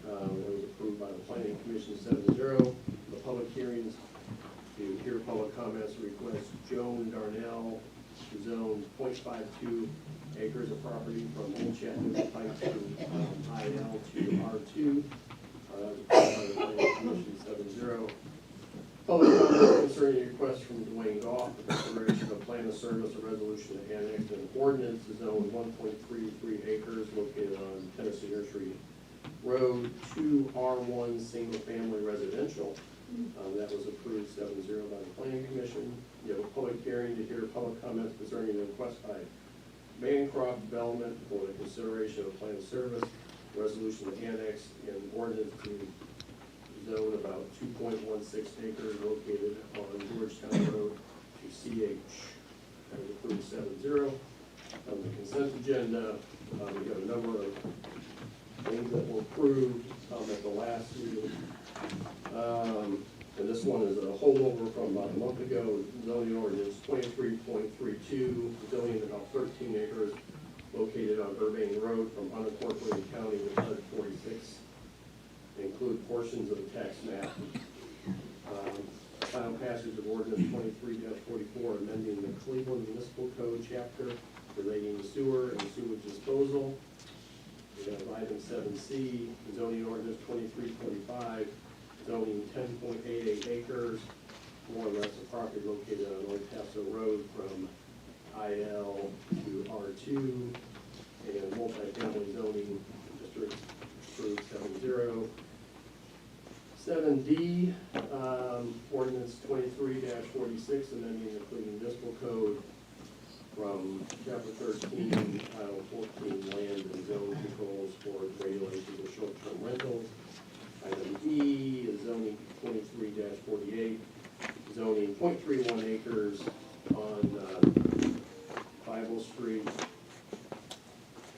It was approved by the Planning Commission 7-0. The public hearings to hear public comments request Joan Darnell to zone .52 acres of property from Old Chattanooga Pike to IL to R2. That was approved by the Planning Commission 7-0. Public comments concerning a request from Dwayne Goff for consideration of plan of service, a resolution to annex an ordinance to zone 1.33 acres located on Tennessee Nursery Road to R1 Single Family Residential. That was approved 7-0 by the Planning Commission. You have a public hearing to hear public comments concerning the request by Bancroft Development for the consideration of plan of service, resolution to annex an ordinance to zone about 2.16 acres located on Georgetown Road to CH. That was approved 7-0. On the consent agenda, we have a number of things that were approved at the last meeting. And this one is a holdover from about a month ago, zoning ordinance 23.32, zoning about 13 acres located on Burbank Road from unincorporated county to 146, include portions of the tax map. Final passage of ordinance 23-44, amending the Cleveland Municipal Code chapter relating to sewer and sewage disposal. We have item 7C, zoning ordinance 2325, zoning 10.88 acres, more or less of property located on North Paso Road from IL to R2, and multifamily zoning district approved 7-0. 7D, ordinance 23-46, amending the Cleveland Municipal Code from chapter 13, title 14, land and zone controls for regulations of short-term rentals. Item E is zoning 23-48, zoning 0.31 acres on Bible Street,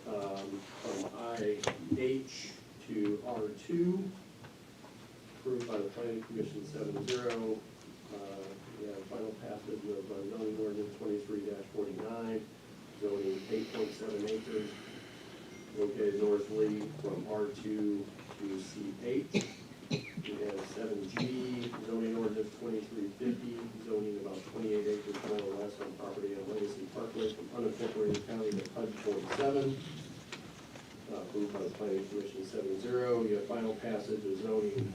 from IH to R2, approved by the planning commission 7-0. We have final passage of zoning ordinance 23-49, zoning 8.7 acres, located North Lee from R2 to CH. We have 7G, zoning ordinance 2350, zoning about 28 acres more or less on property on Legacy Parkway from unincorporated county to HUD 47. Approved by the planning commission 7-0. You have final passage of zoning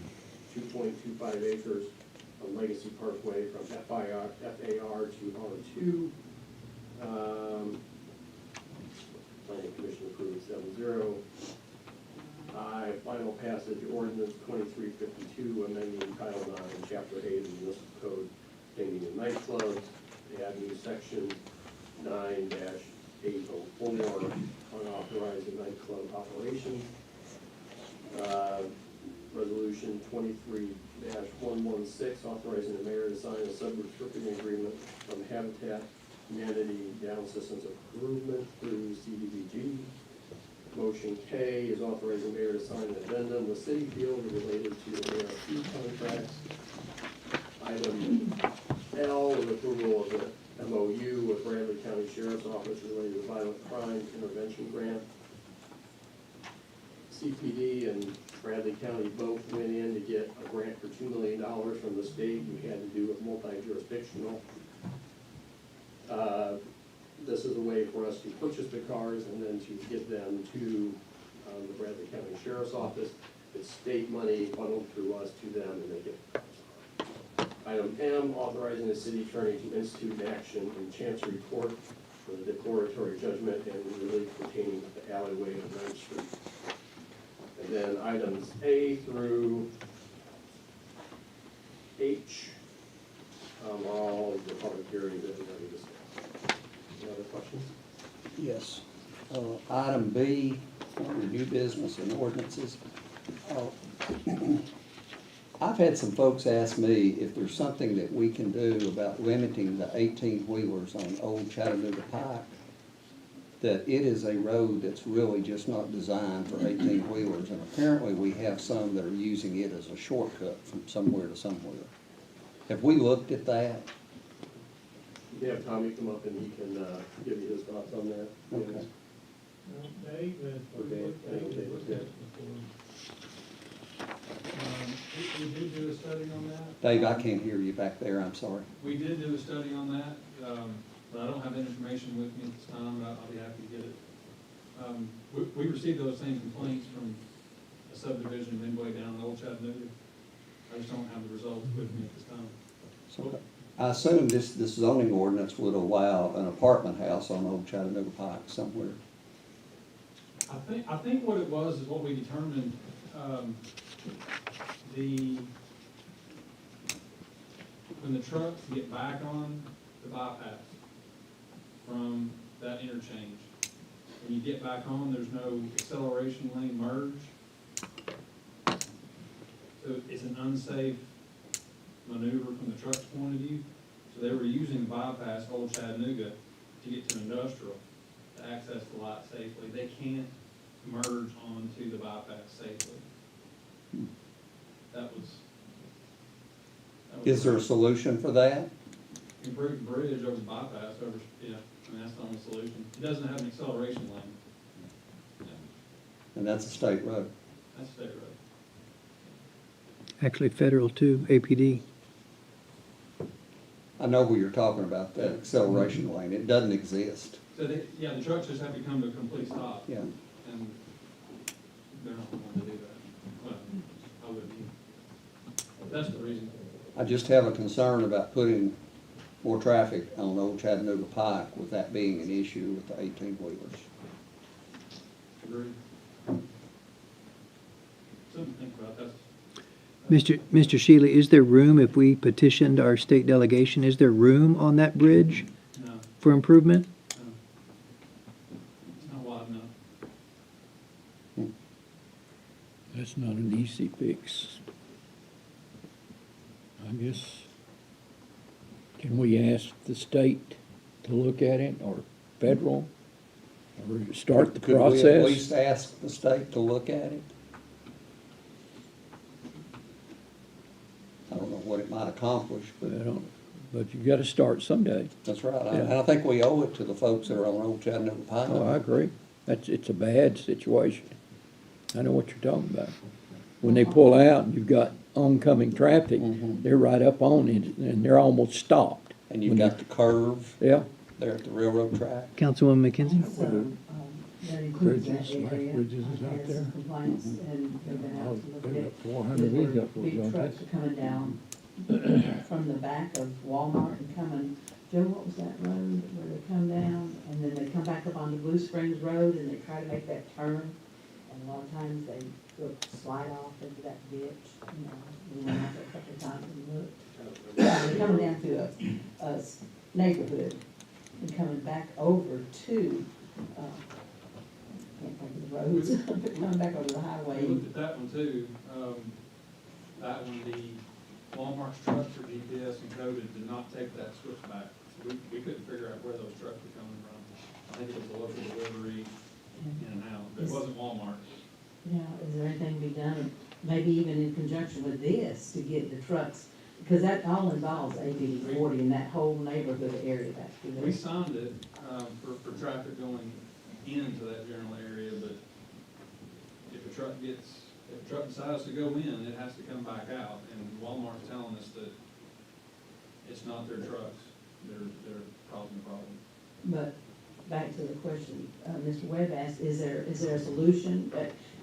2.25 acres on Legacy Parkway from FAR to R2. Planning commission approved 7-0. Final passage ordinance 2352, amending Title 9, Chapter 8 of the Municipal Code, pertaining to nightclubs. They add new section 9-804, unauthorized nightclub operations. Resolution 23-116, authorizing the mayor to sign a subscription agreement from Habitat Humanity Down Systems Improvement through CDBG. Motion K is authorizing the mayor to sign an addendum with City Field related to ARP contracts. Item L is approval of the MOU with Bradley County Sheriff's Office related to violent crime intervention grant. CPD and Bradley County both went in to get a grant for $2 million from the state. We had to do it multi-jurisdictional. This is a way for us to purchase the cars and then to get them to the Bradley County Sheriff's Office. It's state money funneled through us to them, and they get the cars. Item M, authorizing the city attorney to institute an action in Chancery Court for the declaratory judgment and relief pertaining to the alleyway on 9th Street. And then items A through H are all the public hearings that we already discussed. Any other questions?
Yes. Item B, under new business and ordinances. I've had some folks ask me if there's something that we can do about limiting the 18-wheelers on Old Chattanooga Pike, that it is a road that's really just not designed for 18-wheelers, and apparently we have some that are using it as a shortcut from somewhere to somewhere. Have we looked at that?
You can have Tommy come up and he can give you his thoughts on that.
Okay.
Dave,
Okay, thank you.
we did do a study on that.
Dave, I can't hear you back there, I'm sorry.
We did do a study on that, but I don't have that information with me at this time, but I'll be happy to get it. We received those same complaints from a subdivision midway down Old Chattanooga. I just don't have the results with me at this time.
So I assume this zoning ordinance would allow an apartment house on Old Chattanooga Pike somewhere.
I think what it was is what we determined, when the trucks get back on the bypass from that interchange, when you get back on, there's no acceleration lane merge. So it's an unsafe maneuver from the truck's point of view. So they were using bypass Old Chattanooga to get to industrial, to access the lot safely. They can't merge onto the bypass safely. That was
Is there a solution for that?
Improve the bridge over the bypass, over, yeah, I mean, that's the only solution. It doesn't have an acceleration lane. Yeah,
And that's a state road.
that's state road.
Actually, federal too, APD.
I know where you're talking about, that acceleration lane. It doesn't exist.
So they, yeah, the trucks just have to come to a complete stop.
Yeah.
And they're not going to do that. Well, I wouldn't either. But that's the reason.
I just have a concern about putting more traffic on Old Chattanooga Pike with that being an issue with the 18-wheelers.
Agreed. Something to think about, that's.
Mr. Shealy, is there room, if we petitioned our state delegation, is there room on that bridge
No,
for improvement?
no. It's not wide enough.
That's not an easy fix. I guess, can we ask the state to look at it, or federal, or start the
Could we at least
process?
ask the state to look at it? I don't know what it might accomplish,
I
but
don't, but you gotta start someday.
that's right.
Yeah.
And I think we owe it to the folks that are on Old Chattanooga Pike.
Oh, I agree. It's a bad situation. I know what you're talking about. When they pull out and you've got oncoming traffic,
Mhm.
they're right up on it, and they're almost stopped.
And you've
When
got the curve
Yeah,
there at the railroad track.
Councilwoman McKenzie?
So, that includes that
Bridges, like
area.
bridges is
I've
out
had
there.
some complaints, and they've been out to look at
They
it.
got 400 vehicles,
Big
don't
trucks
they?
are coming down from the back of Walmart and coming, Joe, what was that road where they come down? And then they come back up onto Blue Springs Road and they try to make that turn. And a lot of times they go slide off into that ditch, you know, we went out there a couple of times and looked. They're coming down to a neighborhood and coming back over to, can't think of the roads, but coming back over the
We
highway.
looked at that one too. That one, the Walmart's trucks are GPS encoded, did not take that switch back. So we couldn't figure out where those trucks were coming from. I think it was a local delivery in and out, but it wasn't Walmart.
Yeah, is there anything to be done, maybe even in conjunction with this, to get the trucks, because that all involves AB 40 and that whole neighborhood area back through
We
there.
signed it, for traffic going into that general area, but if a truck decides to go in, it has to come back out, and Walmart's telling us that it's not their trucks, they're causing a problem.
But back to the question, Mr. Webb asked, is there a solution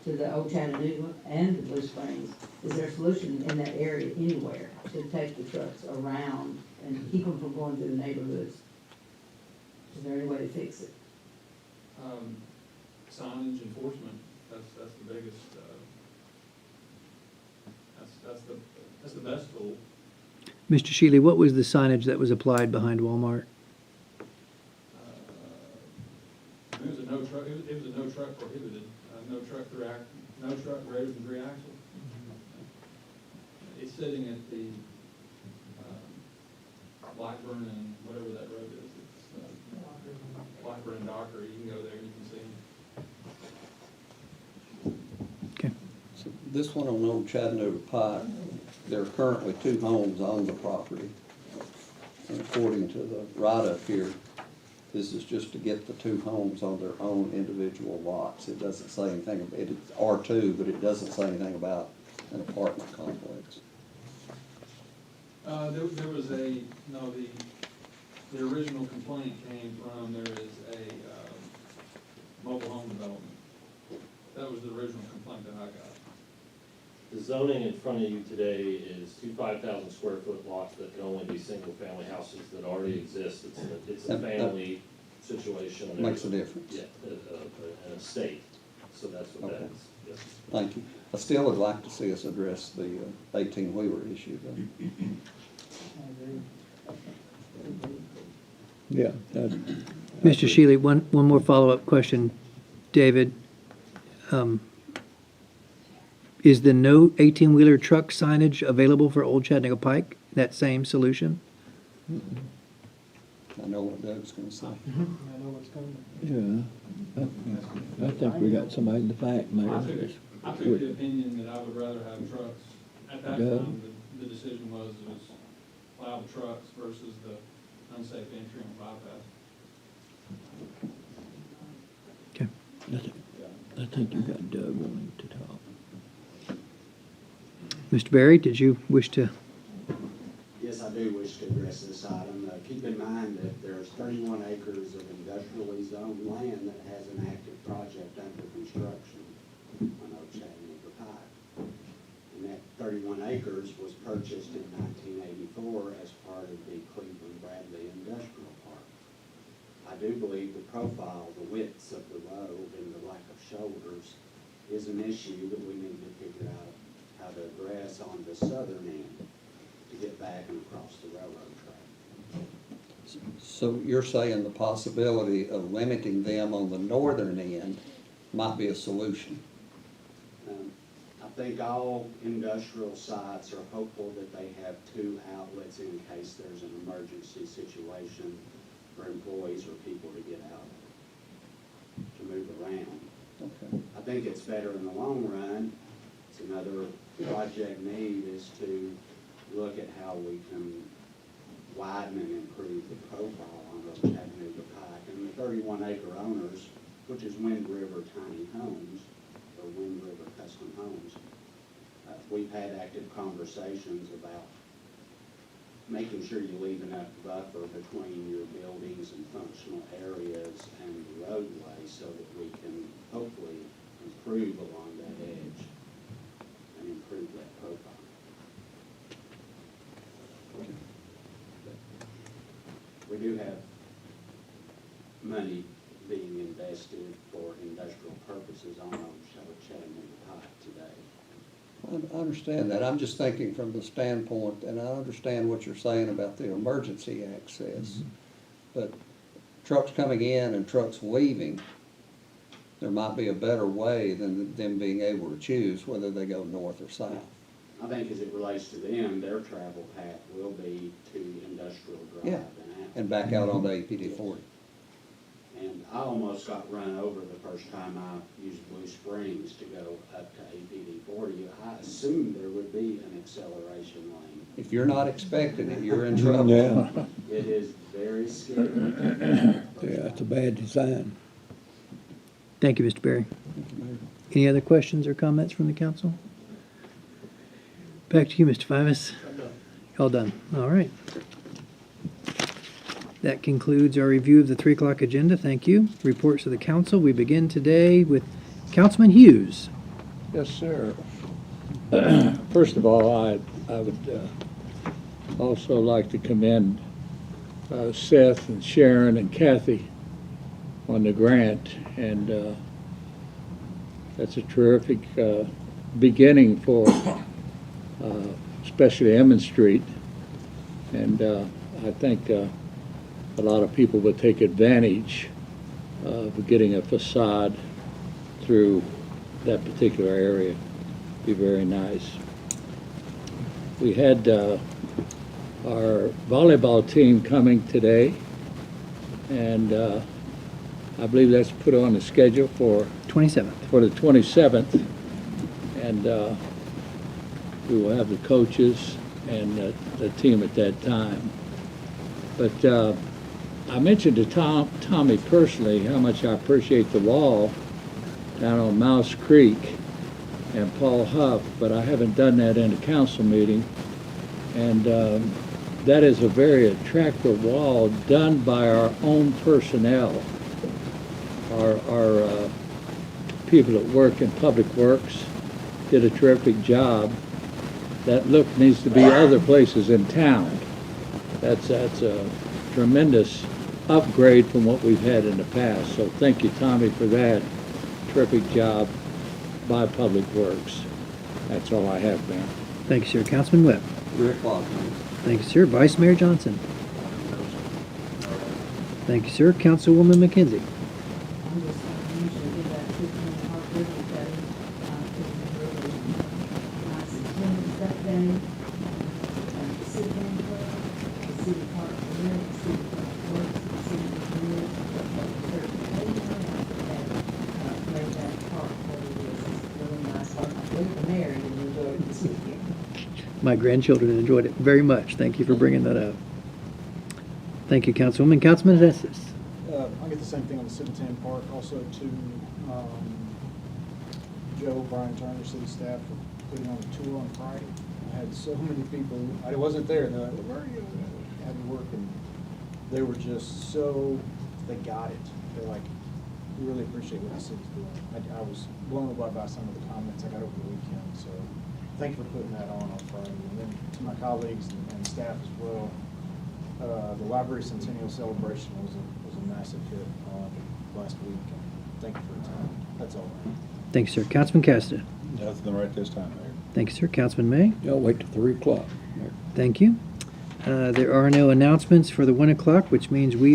to the Old Chattanooga and the Blue Springs? Is there a solution in that area anywhere to take the trucks around and keep them from going through the neighborhoods? Is there any way to fix it?
Signage enforcement, that's the biggest, that's the best tool.
Mr. Shealy, what was the signage that was applied behind Walmart?
It was a no truck, it was a no truck prohibited, no truck no truck greater than 3 axle. It's sitting at the, Blackburn and whatever that road is, it's, Blackburn and Dockery, you can go there and you can see them.
Okay.
So this one on Old Chattanooga Pike, there are currently 2 homes on the property. And according to the write-up here, this is just to get the 2 homes on their own individual lots. It doesn't say anything, it's R2, but it doesn't say anything about an apartment complex.
There was the original complaint came from, there is a, mobile home development. That was the original complaint that I got.
The zoning in front of you today is 2 5,000 square foot lots that can only be single-family houses that already exist. It's a family situation.
That makes a difference.
Yeah, an estate, so that's what that
Okay.
is. Yes.
Thank you. I still would like to see us address the 18-wheeler issue, though.
I agree.
yeah.
Mr. Shealy, one more follow-up question. David, is the no 18-wheeler truck signage available for Old Chattanooga Pike, that same solution?
I know what Doug's gonna say.
I know what's coming.
Yeah. I think we got somebody in the back, Mayor.
I took the opinion that I would rather have trucks. At that
Yeah.
time, the decision was allow the trucks versus the unsafe entry on bypass.
Okay.
I think you got Doug wanting to talk.
Mr. Berry, did you wish to?
Yes, I do wish to address this item. Keep in mind that there's 31 acres of industrially zoned land that has an active project under construction on Old Chattanooga Pike. And that 31 acres was purchased in 1984 as part of the Cleveland Bradley Industrial Park. I do believe the profile, the widths of the road and the lack of shoulders is an issue that we need to figure out how to address on the
So you're saying the possibility of limiting them on the northern end might be a solution?
I think all industrial sites are hopeful that they have two outlets in case there's an emergency situation for employees or people to get out, to move around.
Okay.
I think it's better in the long run. It's another project need is to look at how we can widen and improve the profile on those Chattanooga Pike. And the 31-acre owners, which is Wind River Tiny Homes, or Wind River Custom Homes, we've had active conversations about making sure you leave enough buffer between your buildings and functional areas and the roadway so that we can hopefully improve along that edge and improve that profile. We do have money being invested for industrial purposes on Chattanooga Pike today.
I understand that. I'm just thinking from the standpoint, and I understand what you're saying about the emergency access. But trucks coming in and trucks leaving, there might be a better way than them being able to choose whether they go north or south.
I think as it relates to them, their travel path will be to Industrial Drive
Yeah.
and out.
And back out on the APD 40.
And I almost got run over the first time I used Blue Springs to go up to APD 40. I assumed there would be an acceleration lane.
If you're not expecting it, you're in trouble.
Yeah,
It is very scary.
yeah, it's a bad design.
Thank you, Mr. Berry. Any other questions or comments from the council? Back to you, Mr. Fivis. All done. All right. That concludes our review of the 3 o'clock agenda. Thank you. Reports of the council. We begin today with Councilman Hughes.
Yes, sir. First of all, I would also like to commend Seth and Sharon and Kathy on the grant, and that's a terrific beginning for especially Emmons Street, and I think a lot of people would take advantage of getting a facade through that particular area. Be very nice. We had our volleyball team coming today, and I believe that's put on the schedule for
27th.
the 27th, and we will have the coaches and the team at that time. But I mentioned to Tommy personally how much I appreciate the wall down on Mouse Creek and Paul Huff, but I haven't done that in a council meeting. And that is a very attractive wall done by our own personnel. Our people that work in Public Works did a terrific job. That look needs to be other places in town. That's a tremendous upgrade from what we've had in the past. So thank you, Tommy, for that. Terrific job by Public Works. That's all I have, man.
Thank you, sir. Councilman Webb.
3 o'clock.
Thank you, sir. Vice Mayor Johnson. Thank you, sir. Councilwoman McKenzie.
I'm just usually give that 15 Park River Day, really nice attendance that day. The city band club, the city park committee, the city park works, the city engineers, made that park what it is. It's really nice. I believe the mayor even enjoyed it this weekend.
My grandchildren enjoyed it very much. Thank you for bringing that up. Thank you, Councilwoman. Councilman Estes.
I get the same thing on the Civitan Park, also to Joe, Brian Turner, city staff for putting on a tour on Friday. I had so many people, I wasn't there, and they're like, where are you? I had to work, and they were just so, they got it. They're like, we really appreciate what the city's doing. I was blown away by some of the comments I got over the weekend, so thank you for putting that on Friday. And then to my colleagues and staff as well, the library centennial celebration was a massive hit last week. And thank you for your time. That's all I have.
Thank you, sir. Councilman Casta.
Nothing right this time, Mayor.
Thank you, sir. Councilman May.
Y'all wait till 3 o'clock.
Thank you. There are no announcements for the 1 o'clock, which means we